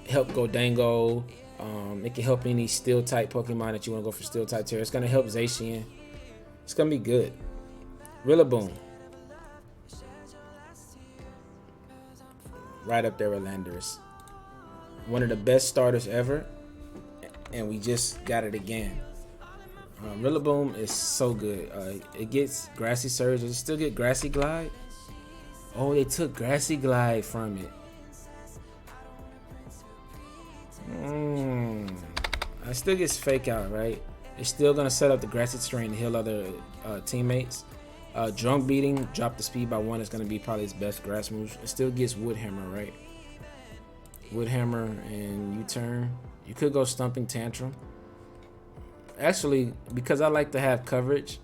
help Goldingo. It can help any Steel type Pokemon that you want to go for Steel type Terror. It's gonna help Zacian. It's gonna be good. Rillaboom. Right up there with Landorus. One of the best starters ever, and we just got it again. Rillaboom is so good. It gets Grassy Surge. Does it still get Grassy Glide? Oh, they took Grassy Glide from it. It still gets Fake Out, right? It's still gonna set up the Grassy Terrain to heal other teammates. Drunk Beating, drop the speed by 1. It's gonna be probably his best grass move. It still gets Wood Hammer, right? Wood Hammer and U-turn. You could go Stumping Tantrum. Actually, because I like to have coverage,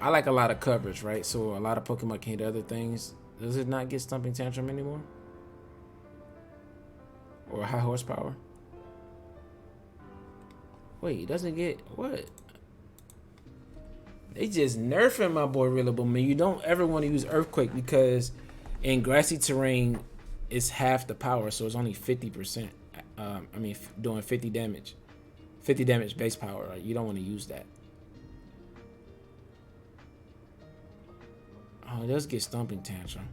I like a lot of coverage, right? So a lot of Pokemon can hit other things. Does it not get Stumping Tantrum anymore? Or high horsepower? Wait, it doesn't get what? They just nerfing my boy Rillaboom, and you don't ever want to use Earthquake because in grassy terrain it's half the power, so it's only 50%. Doing 50 damage. 50 damage base power, right? You don't want to use that. Oh, it does get Stumping Tantrum.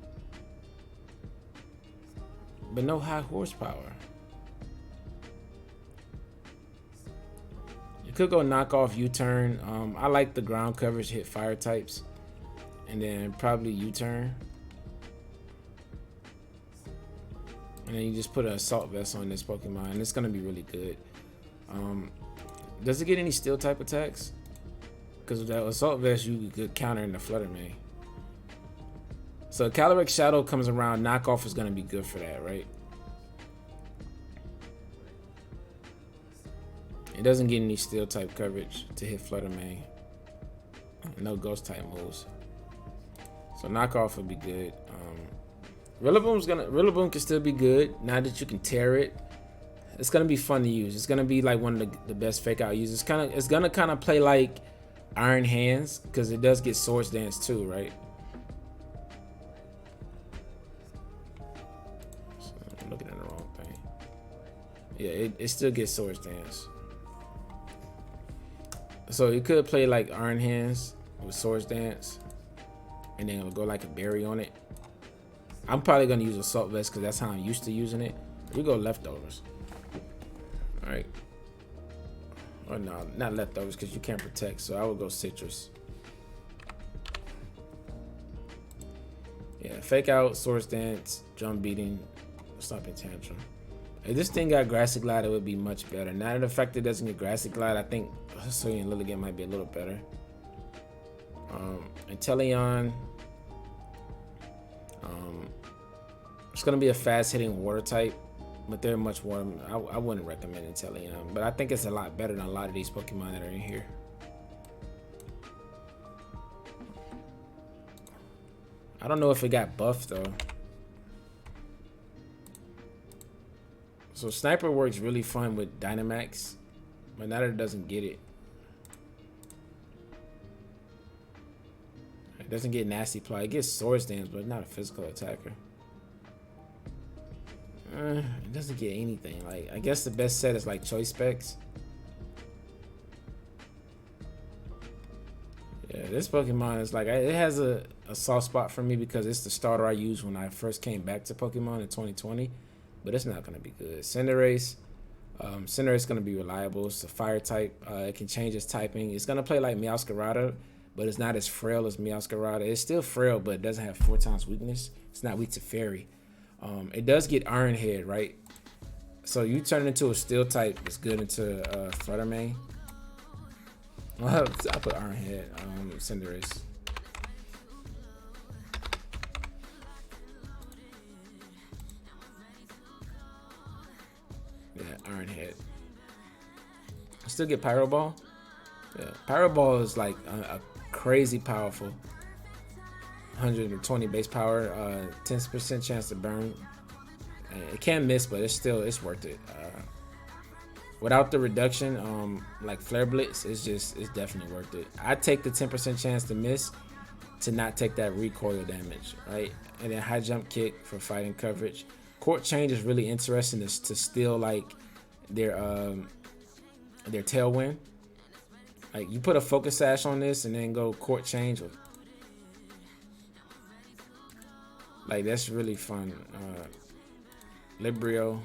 But no high horsepower. Could go knock off U-turn. I like the ground coverage, hit fire types, and then probably U-turn, and then you just put an Assault Vest on this Pokemon, and it's gonna be really good. Does it get any Steel type attacks? Because with that Assault Vest, you could counter in the Fluttermane. So Calyrex Shadow comes around, knockoff is gonna be good for that, right? It doesn't get any Steel type coverage to hit Fluttermane. No Ghost type moves. So knockoff would be good. Rillaboom can still be good now that you can tear it. It's gonna be fun to use. It's gonna be like one of the best fake out users. It's gonna kind of play like Iron Hands because it does get Swords Dance too, right? So I'm looking at the wrong thing. Yeah, it still gets Swords Dance. So you could play like Iron Hands with Swords Dance, and then it'll go like a berry on it. I'm probably gonna use Assault Vest because that's how I'm used to using it. We go Leftovers. All right. Or no, not Leftovers because you can't protect. So I would go Citrus. Yeah, Fake Out, Swords Dance, Drum Beating, Stumping Tantrum. If this thing got Grassy Glide, it would be much better. Now that the fact it doesn't get Grassy Glide, I think Hisuian Lilligant might be a little better. Inteleon. It's gonna be a fast hitting water type, but they're much more. I wouldn't recommend Inteleon, but I think it's a lot better than a lot of these Pokemon that are in here. I don't know if it got buffed though. So Sniper works really fun with Dynamax, but now that it doesn't get it. It doesn't get Nasty Plot. It gets Swords Dance, but not a physical attacker. It doesn't get anything. Like, I guess the best set is like Choice Specs. Yeah, this Pokemon is like, it has a soft spot for me because it's the starter I used when I first came back to Pokemon in 2020. But it's not going to be good. Cinderace. Cinderace is going to be reliable. It's a fire type. It can change its typing. It's going to play like Meowscarada, but it's not as frail as Meowscarada. It's still frail, but it doesn't have 4 times weakness. It's not weak to Fairy. It does get Iron Head, right? So you turn it into a Steel type. It's good into Fluttermane. I'll put Iron Head. Cinderace. Yeah, Iron Head. I still get Pyro Ball. Yeah, Pyro Ball is like a crazy powerful. 120 base power, 10% chance to burn. It can miss, but it's worth it. Without the reduction, like Flare Blitz, it's definitely worth it. I take the 10% chance to miss to not take that recoil damage, right? And then High Jump Kick for fighting coverage. Court Change is really interesting to steal like their Tailwind. Like you put a Focus Sash on this and then go Court Change. Like that's really fun. Librio.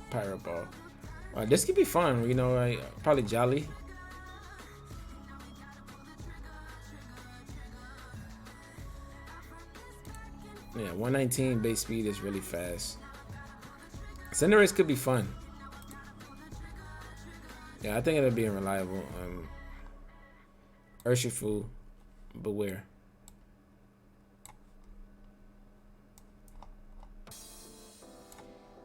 Pyro Ball. This could be fun, you know, like probably Jolly. Yeah, 119 base speed is really fast. Cinderace could be fun. Yeah, I think it'll be reliable. Urshifu, Beware.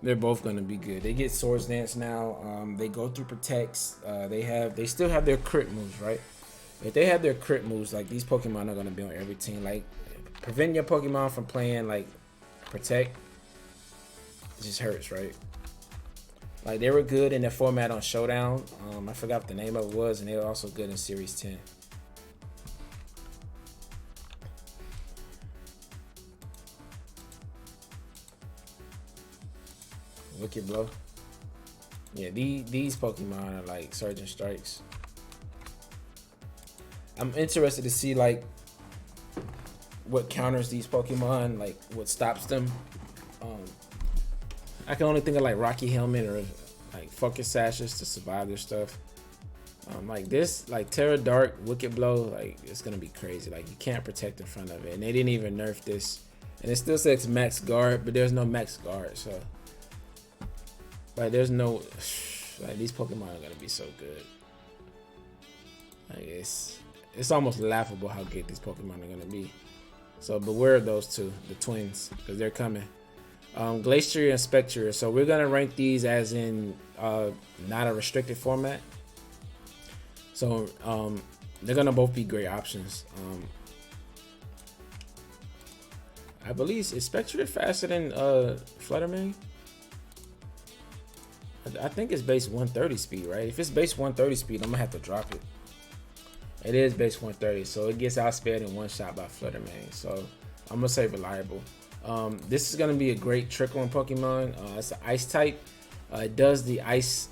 They're both gonna be good. They get Swords Dance now. They go through Protects. They still have their crit moves, right? If they have their crit moves, like these Pokemon are gonna be on every team. Like preventing your Pokemon from playing like Protect, it just hurts, right? Like they were good in their format on Showdown. I forgot what the name of it was, and they were also good in Series 10. Wicked Blow. Yeah, these Pokemon are like Surging Strikes. I'm interested to see like what counters these Pokemon, like what stops them. I can only think of like Rocky Helmet or like Focus Sashes to survive their stuff. Like this, like Terra Dark, Wicked Blow, like it's gonna be crazy. Like you can't protect in front of it, and they didn't even nerf this. And it still says Max Guard, but there's no Max Guard, so like there's no like these Pokemon are gonna be so good. Like it's almost laughable how good these Pokemon are gonna be. So beware of those two, the twins, because they're coming. Glacier and Spectre. So we're gonna rank these as in not a restricted format. So they're gonna both be great options. I believe is Spectre faster than Fluttermane? I think it's base 130 speed, right? If it's base 130 speed, I'm gonna have to drop it. It is base 130, so it gets outsped in one shot by Fluttermane. So I'm gonna say reliable. This is gonna be a great trickle in Pokemon. It's an Ice type. It does the ice,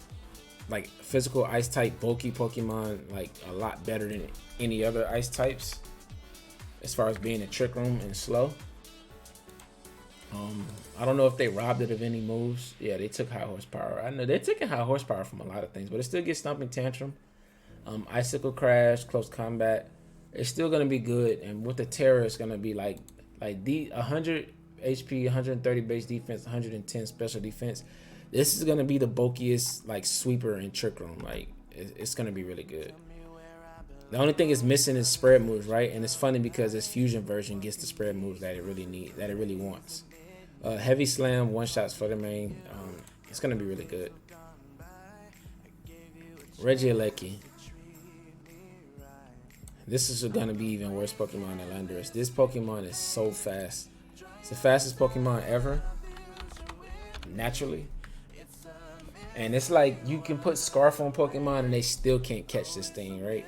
like physical Ice type bulky Pokemon, like a lot better than any other Ice types, as far as being a Trick Room and slow. I don't know if they robbed it of any moves. Yeah, they took high horsepower. I know they're taking high horsepower from a lot of things, but it still gets Stomping Tantrum. Icicle Crash, Close Combat. It's still gonna be good, and with the Terror, it's gonna be like the 100 HP, 130 base defense, 110 special defense. This is gonna be the bulkiest like sweeper in Trick Room. Like it's gonna be really good. The only thing it's missing is spread moves, right? And it's funny because this fusion version gets the spread moves that it really wants. Heavy slam, one shots for the main. It's gonna be really good. Regieleki. This is gonna be even worse Pokemon than Landorus. This Pokemon is so fast. It's the fastest Pokemon ever, naturally. And it's like you can put Scarf on Pokemon and they still can't catch this thing, right?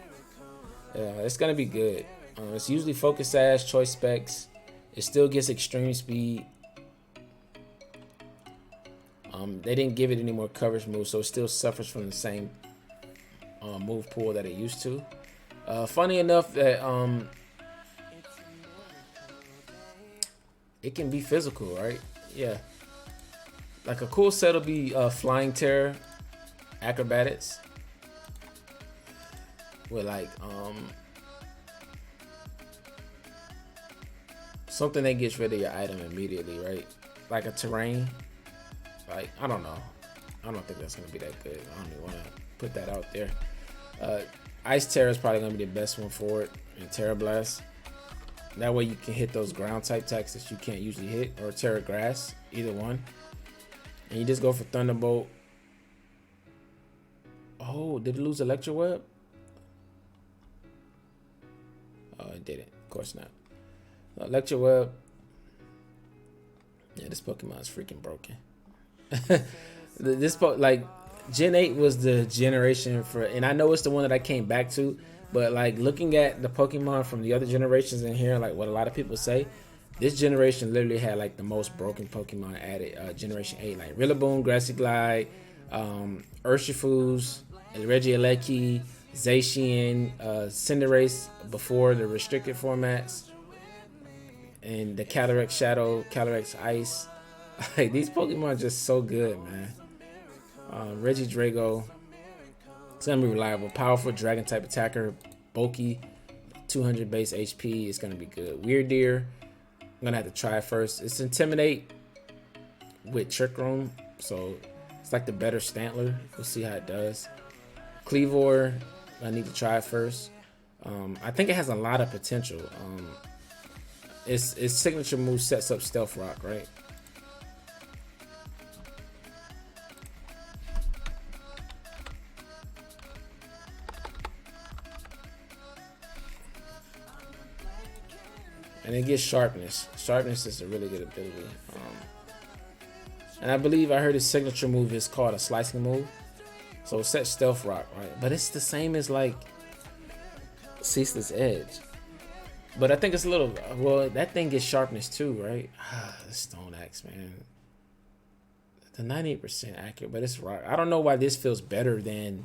It's gonna be good. It's usually Focus Sash, Choice Specs. It still gets extreme speed. They didn't give it any more coverage moves, so it still suffers from the same move pool that it used to. Funny enough that it can be physical, right? Yeah. Like a cool set will be Flying Terror, Acrobatics. With like something that gets rid of your item immediately, right? Like a terrain. Like, I don't know. I don't think that's gonna be that good. I don't even wanna put that out there. Ice Terror is probably gonna be the best one for it, and Terra Blast. That way you can hit those ground type attacks that you can't usually hit, or Terra Grass, either one. And you just go for Thunderbolt. Oh, did it lose Electro Web? Oh, it didn't. Of course not. Electro Web. Yeah, this Pokemon is freaking broken. Like Gen 8 was the generation for, and I know it's the one that I came back to, but like looking at the Pokemon from the other generations in here, like what a lot of people say, this generation literally had like the most broken Pokemon added. Generation 8, like Rillaboom, Grassy Glide, Urshifu's, Regieleki, Zacian, Cinderace before the restricted formats, and the Calyrex Shadow, Calyrex Ice. Like, these Pokemon are just so good, man. Regidrago, it's gonna be reliable. Powerful Dragon type attacker, bulky, 200 base HP. It's gonna be good. Weird Deer, I'm gonna have to try it first. It's Intimidate with Trick Room, so it's like the better Stantler. We'll see how it does. Cleavor, I need to try it first. I think it has a lot of potential. Its signature move sets up Stealth Rock, right? And it gets Sharpness. Sharpness is a really good ability. And I believe I heard his signature move is called a Slicing move. So it sets Stealth Rock, right? But it's the same as like Ceaseless Edge. But I think it's a little, well, that thing gets Sharpness too, right? The Stone Axe, man. The 98% accurate, but it's rock. I don't know why this feels better than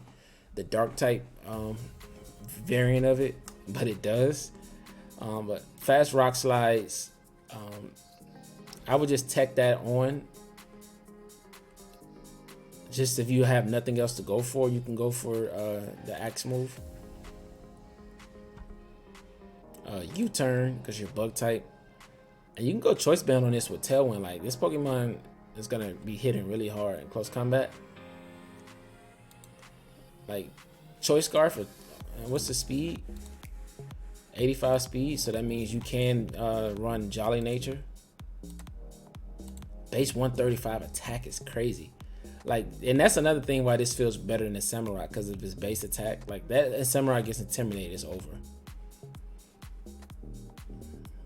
the Dark type variant of it, but it does. But fast Rock Slides, I would just tack that on. Just if you have nothing else to go for, you can go for the Axe move. U-turn, because you're Bug type. And you can go Choice Band on this with Tailwind. Like, this Pokemon is going to be hitting really hard in close combat. Like, Choice Scarf, what's the speed? 85 speed, so that means you can run Jolly Nature. Base 135 attack is crazy. Like, and that's another thing why this feels better than the Samurai, because of his base attack. Like, that Samurai gets intimidated, it's over.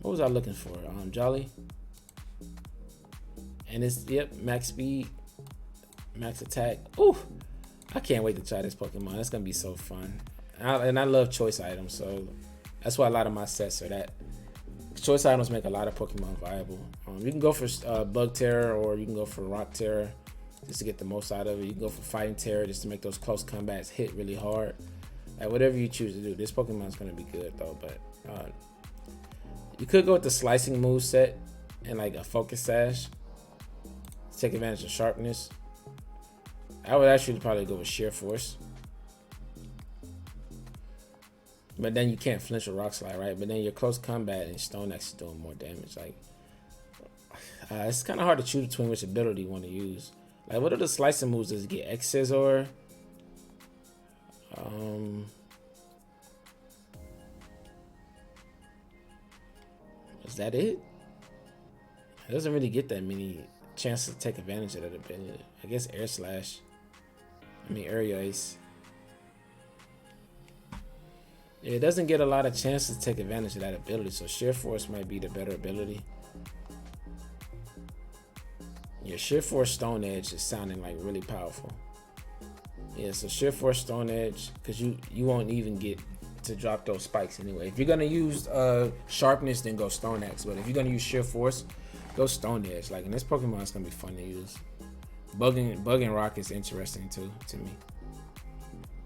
What was I looking for? Jolly. And it's, yep, max speed, max attack. Ooh, I can't wait to try this Pokemon. That's gonna be so fun. And I love choice items, so that's why a lot of my sets are that. Choice items make a lot of Pokemon viable. You can go for Bug Terror, or you can go for Rock Terror just to get the most out of it. You can go for Fighting Terror just to make those close combats hit really hard. Like, whatever you choose to do, this Pokemon is going to be good though. But you could go with the Slicing move set and like a Focus Sash to take advantage of Sharpness. I would actually probably go with Sheer Force. But then you can't flinch with Rock Slide, right? But then your close combat and Stone Axe is doing more damage. Like, it's kind of hard to choose between which ability you want to use. Like, what are the Slicing moves? Does it get X Scizor? Is that it? It doesn't really get that many chances to take advantage of that ability. I guess Air Slash. I mean Area Ace. Yeah, it doesn't get a lot of chances to take advantage of that ability, so Sheer Force might be the better ability. Yeah, Sheer Force Stone Edge is sounding like really powerful. Yeah, so Sheer Force Stone Edge, because you won't even get to drop those spikes anyway. If you're gonna use Sharpness, then go Stone Axe. But if you're gonna use Sheer Force, go Stone Edge. Like, and this Pokemon is gonna be fun to use. Bugging Rock is interesting too to me.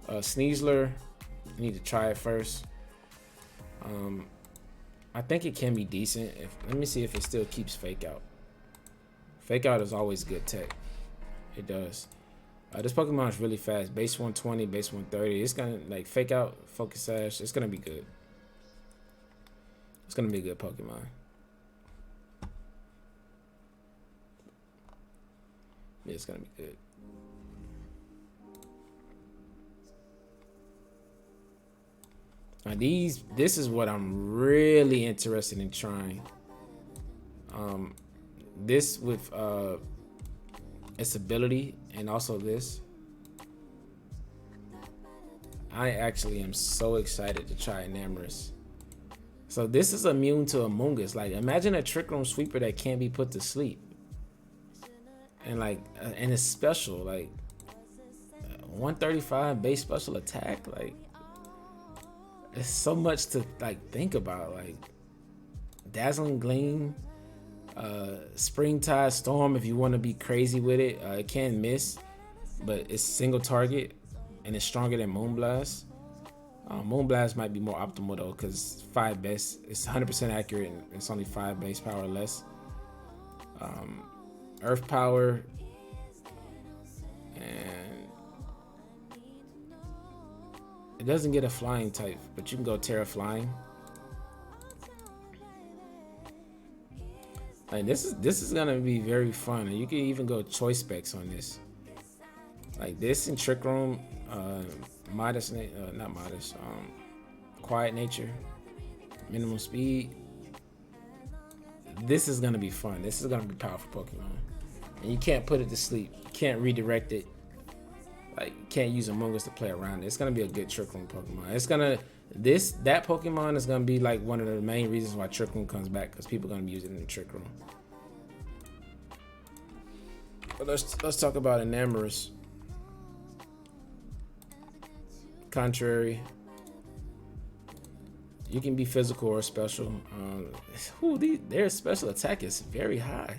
Sneasler, you need to try it first. I think it can be decent. Let me see if it still keeps Fake Out. Fake Out is always good tech. It does. This Pokemon is really fast. Base 120, base 130. It's gonna like Fake Out, Focus Sash. It's gonna be good. It's gonna be a good Pokemon. Yeah, it's gonna be good. Now this is what I'm really interested in trying. This with its ability and also this. I actually am so excited to try Enamorous. So this is immune to Amoonguss. Like, imagine a Trick Room Sweeper that can't be put to sleep. And like, and it's special, like 135 base special attack. Like, it's so much to like think about. Like, Dazzling Gleam, Springtide Storm. If you want to be crazy with it, it can miss, but it's single target and it's stronger than Moonblast. Moonblast might be more optimal though, because 5 base. It's 100% accurate and it's only 5 base power less. Earth Power, and it doesn't get a flying type, but you can go Terra Flying. Like, this is gonna be very fun, and you can even go choice specs on this. Like this in Trick Room, Quiet Nature, Minimum Speed. This is gonna be fun. This is gonna be powerful Pokemon. And you can't put it to sleep. You can't redirect it. Like, you can't use Amoonguss to play around it. It's gonna be a good Trick Room Pokemon. It's gonna that Pokemon is gonna be like one of the main reasons why Trick Room comes back, because people are gonna be using it in the Trick Room. But let's talk about Enamorous. Contrary. You can be physical or special. Their special attack is very high.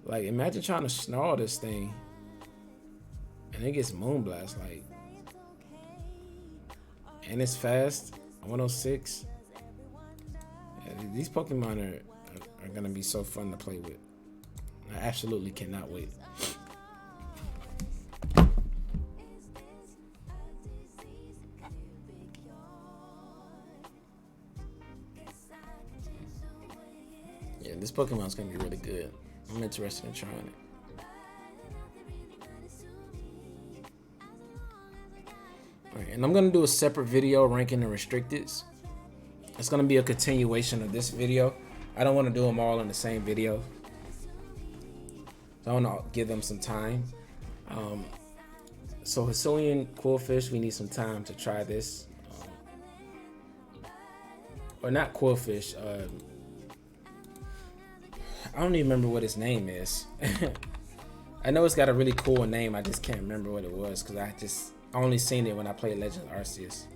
Like, imagine trying to snarl this thing and it gets Moonblast, like, and it's fast, 106. Yeah, these Pokemon are gonna be so fun to play with. I absolutely cannot wait. Yeah, this Pokemon is gonna be really good. I'm interested in trying it. Alright, and I'm gonna do a separate video ranking the restricteds. It's gonna be a continuation of this video. I don't want to do them all in the same video, so I want to give them some time. So Hisuian Quillfish, we need some time to try this. Or not Quillfish. I don't even remember what his name is. I know it's got a really cool name. I just can't remember what it was, because I only seen it when I played Legend of Arceus.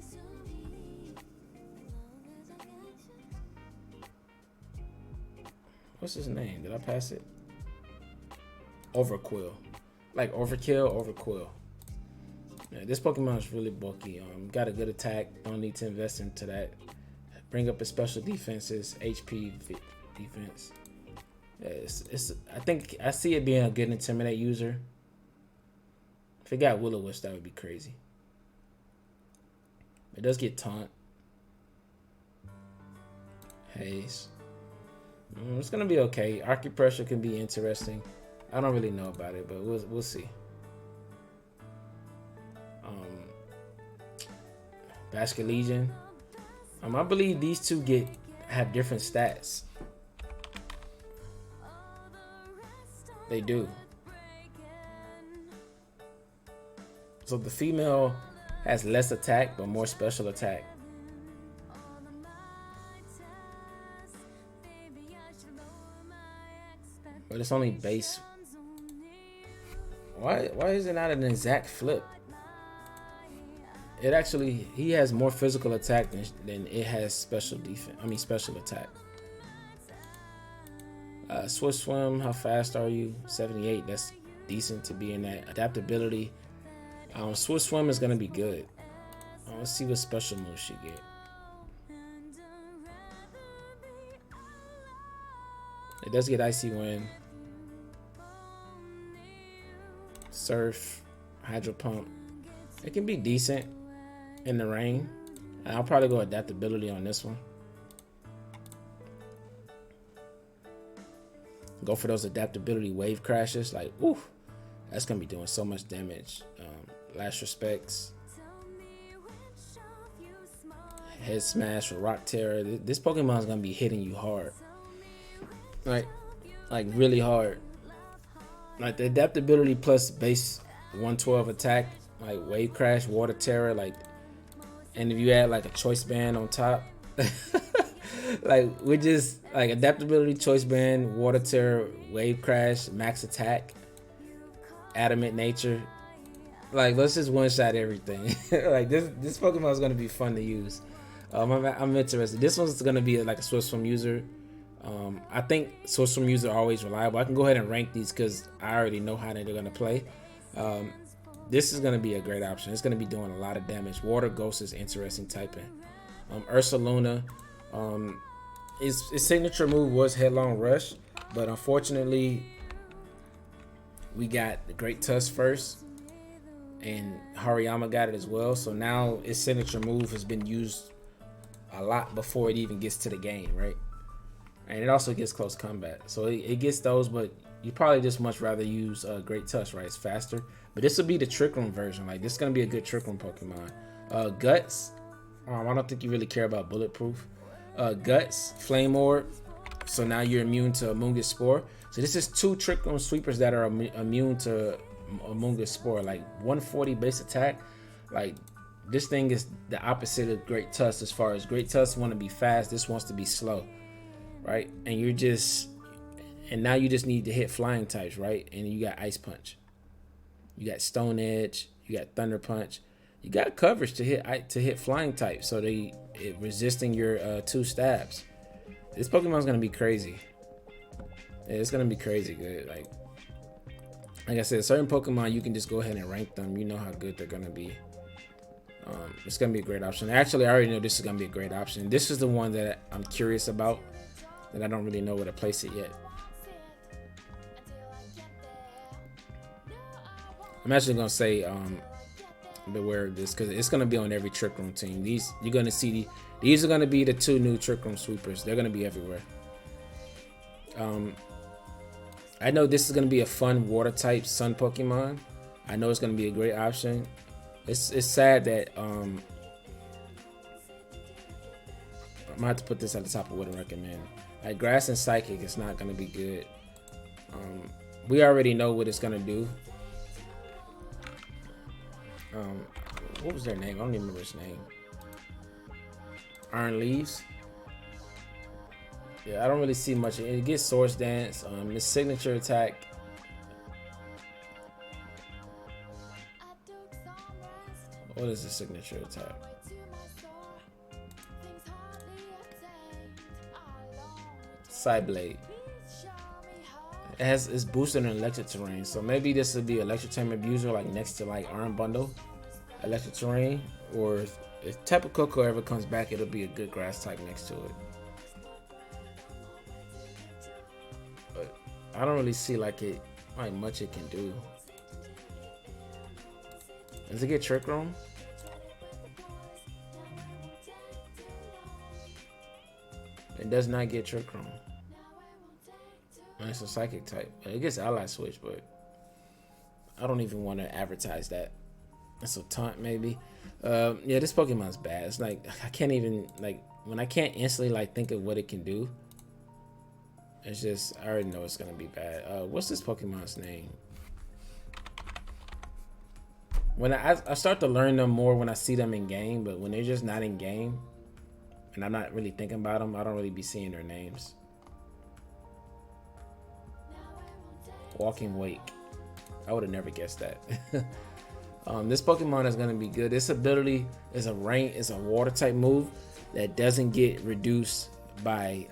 What's his name? Did I pass it? Overquill. Like Overkill, Overquill. Yeah, this Pokemon is really bulky. Got a good attack. Don't need to invest into that. Bring up his special defenses, HP defense. I think I see it being a good Intimidate user. If it got Will-O-Wisp, that would be crazy. It does get Taunt. Haze. It's gonna be okay. Acupressure can be interesting. I don't really know about it, but we'll see. Basket Legion. I believe these two get have different stats. They do. So the female has less attack but more special attack. But it's only base. Why is it not an exact flip? It actually, he has more physical attack than it has special defense. I mean special attack. Swift swim, how fast are you? 78. That's decent to be in that. Adaptability. Swift swim is gonna be good. Let's see what special moves she get. It does get icy wind, surf, hydro pump. It can be decent in the rain. And I'll probably go adaptability on this one. Go for those adaptability wave crashes. Like, ooh, that's gonna be doing so much damage. Last respects. Head smash or rock terror. This Pokemon is gonna be hitting you hard. Like really hard. Like the adaptability plus base 112 attack, like wave crash, water terror, like, and if you add like a choice band on top, like we're just like adaptability, choice band, water terror, wave crash, max attack, adamant nature. Like let's just one shot everything. Like this Pokemon is gonna be fun to use. I'm interested. This one's gonna be like a Swift Swim user. I think Swift Swim users are always reliable. I can go ahead and rank these because I already know how they're gonna play. This is gonna be a great option. It's gonna be doing a lot of damage. Water Ghost is interesting typing. Ursaluna, his signature move was Headlong Rush, but unfortunately we got the Great Tusk first, and Hariyama got it as well. So now his signature move has been used a lot before it even gets to the game, right? And it also gets close combat, so it gets those, but you probably just much rather use Great Tusk, right? It's faster. But this will be the Trick Room version. Like this is gonna be a good Trick Room Pokemon. Guts. I don't think you really care about Bulletproof. Guts, Flame Orb. So now you're immune to Amoonguss Spore. So this is two Trick Room sweepers that are immune to Amoonguss Spore. Like 140 base attack. Like this thing is the opposite of Great Tusk as far as Great Tusk want to be fast. This wants to be slow, right? And now you just need to hit flying types, right? And you got Ice Punch, you got Stone Edge, you got Thunder Punch, you got coverage to hit flying types, so resisting your 2 stabs. This Pokemon's gonna be crazy. Yeah, it's gonna be crazy good. Like I said, certain Pokemon you can just go ahead and rank them. You know how good they're gonna be. It's gonna be a great option. Actually, I already know this is gonna be a great option. This is the one that I'm curious about, that I don't really know where to place it yet. I'm actually gonna say beware of this because it's gonna be on every Trick Room team. You're gonna see these are gonna be the 2 new Trick Room sweepers. They're gonna be everywhere. I know this is gonna be a fun water type sun Pokemon. I know it's gonna be a great option. It's sad that I'm gonna have to put this at the top of wouldn't recommend. Like Grass and Psychic is not gonna be good. We already know what it's gonna do. What was their name? I don't even remember his name. Iron Leaves. Yeah, I don't really see much. It gets Swords Dance. His signature attack. What is the signature attack? Psyblade. It's boosted in electric terrain, so maybe this would be electric terrain abuser, like next to like Arm Bundle, electric terrain, or if Tapu Koko ever comes back, it'll be a good grass type next to it. But I don't really see like much it can do. Does it get Trick Room? It does not get Trick Room. It's a Psychic type. It gets Ally Switch, but I don't even want to advertise that. It's a taunt maybe. Yeah, this Pokemon's bad. It's like I can't even like when I can't instantly like think of what it can do, it's just I already know it's gonna be bad. What's this Pokemon's name? When I start to learn them more when I see them in game, but when they're just not in game, and I'm not really thinking about them, I don't really be seeing their names. Walking Wake. I would have never guessed that. This Pokemon is gonna be good. This ability is a water type move that doesn't get reduced by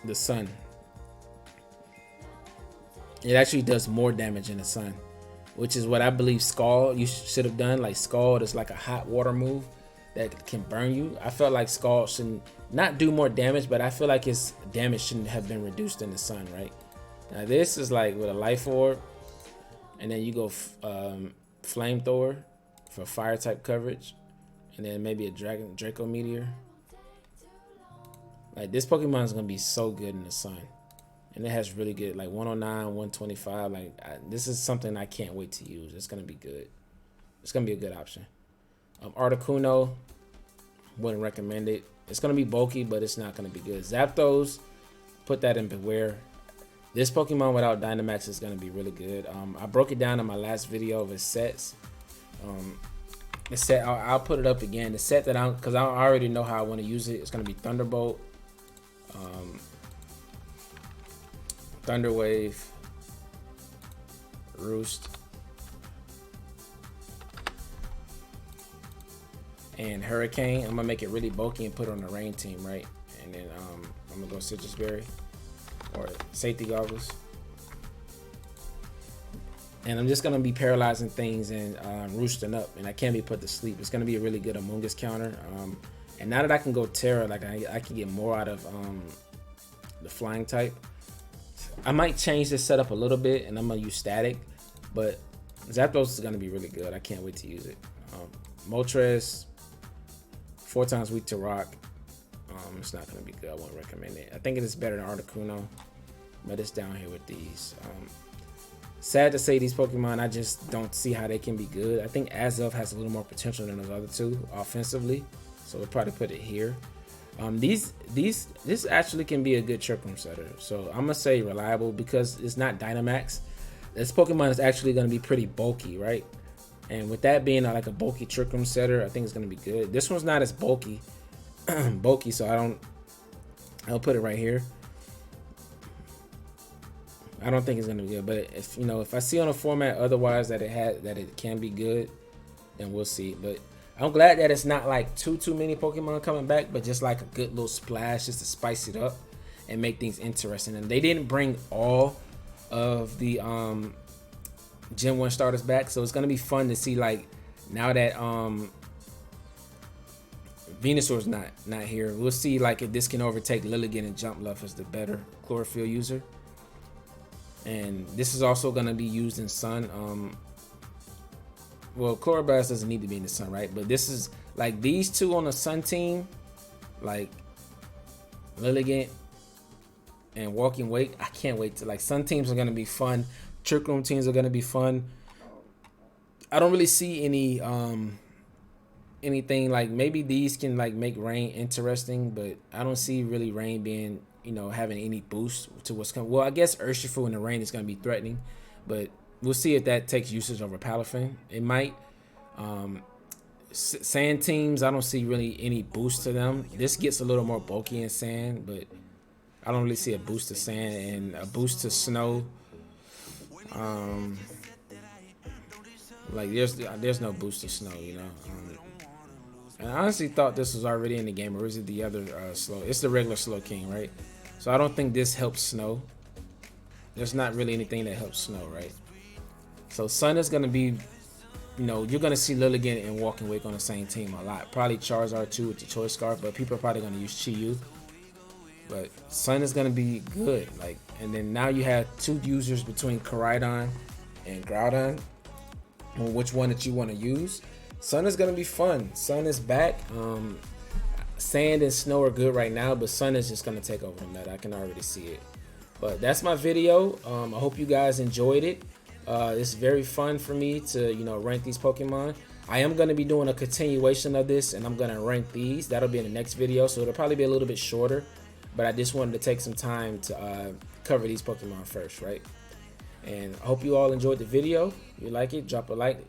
the sun. It actually does more damage in the sun, which is what I believe Scald you should have done. Like Scald is like a hot water move that can burn you. I felt like Scald should not do more damage, but I feel like his damage shouldn't have been reduced in the sun, right? Now this is like with a life orb, and then you go flamethrower for fire type coverage, and then maybe a Draco Meteor. Like this Pokemon is gonna be so good in the sun, and it has really good like 109, 125. Like this is something I can't wait to use. It's gonna be good. It's gonna be a good option. Articuno, wouldn't recommend it. It's gonna be bulky, but it's not gonna be good. Zapdos, put that in Beware. This Pokemon without Dynamax is gonna be really good. I broke it down in my last video of its sets. The set I'll put it up again. The set that because I already know how I want to use it. It's gonna be Thunderbolt, Thunder Wave, Roost, and Hurricane. I'm gonna make it really bulky and put it on the Rain team, right? And then I'm gonna go Citrus Berry or Safety Goggles. And I'm just gonna be paralyzing things and roosting up, and I can't be put to sleep. It's gonna be a really good Among Us counter. And now that I can go Terra, like I can get more out of the flying type. I might change this setup a little bit, and I'm gonna use Static, but Zapdos is gonna be really good. I can't wait to use it. Moltres, 4 times weak to rock. It's not gonna be good. I won't recommend it. I think it is better than Articuno, but it's down here with these. Sad to say these Pokemon, I just don't see how they can be good. I think Azelf has a little more potential than those other two offensively, so we'll probably put it here. This actually can be a good trick room setter, so I'm gonna say reliable because it's not Dynamax. This Pokemon is actually gonna be pretty bulky, right? And with that being like a bulky trick room setter, I think it's gonna be good. This one's not as bulky, so I'll put it right here. I don't think it's gonna be good, but if I see on a format otherwise that it can be good, then we'll see. But I'm glad that it's not like too many Pokemon coming back, but just like a good little splash just to spice it up and make things interesting. And they didn't bring all of the Gen 1 starters back, so it's gonna be fun to see like now that Venusaur's not here. We'll see like if this can overtake Lilligant and Jumpluff as the better Chlorophyll user. And this is also going to be used in Sun. Well, Chloroblast doesn't need to be in the Sun, right? But this is like these two on the Sun team, like Lilligant and Walking Wake. I can't wait to like Sun teams are going to be fun. Trick Room teams are going to be fun. I don't really see any anything like maybe these can like make Rain interesting, but I don't see really Rain being having any boost to what's coming. Well, I guess Urshifu in the Rain is going to be threatening, but we'll see if that takes usage over Palafin. It might. Sand teams, I don't see really any boost to them. This gets a little more bulky in Sand, but I don't really see a boost to Sand and a boost to Snow. Like there's no boost to Snow, and I honestly thought this was already in the game, or is it the other slow? It's the regular Slow King, right? So I don't think this helps Snow. There's not really anything that helps Snow, right? So Sun is going to be, you're going to see Lilligant and Walking Wake on the same team a lot. Probably Charizard too with the Choice Scarf, but people are probably going to use Chi-Yu. But Sun is going to be good. And then now you have 2 users between Koraidon and Groudon on which one that you want to use. Sun is going to be fun. Sun is back. Sand and Snow are good right now, but Sun is just going to take over the meta. I can already see it. But that's my video. I hope you guys enjoyed it. It's very fun for me to rank these Pokemon. I am going to be doing a continuation of this, and I'm going to rank these. That'll be in the next video, so it'll probably be a little bit shorter, but I just wanted to take some time to cover these Pokemon first, right? And I hope you all enjoyed the video. If you like it, drop a like,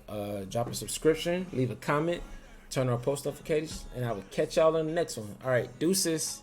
drop a subscription, leave a comment, turn on post notifications, and I will catch y'all in the next one. All right, deuces.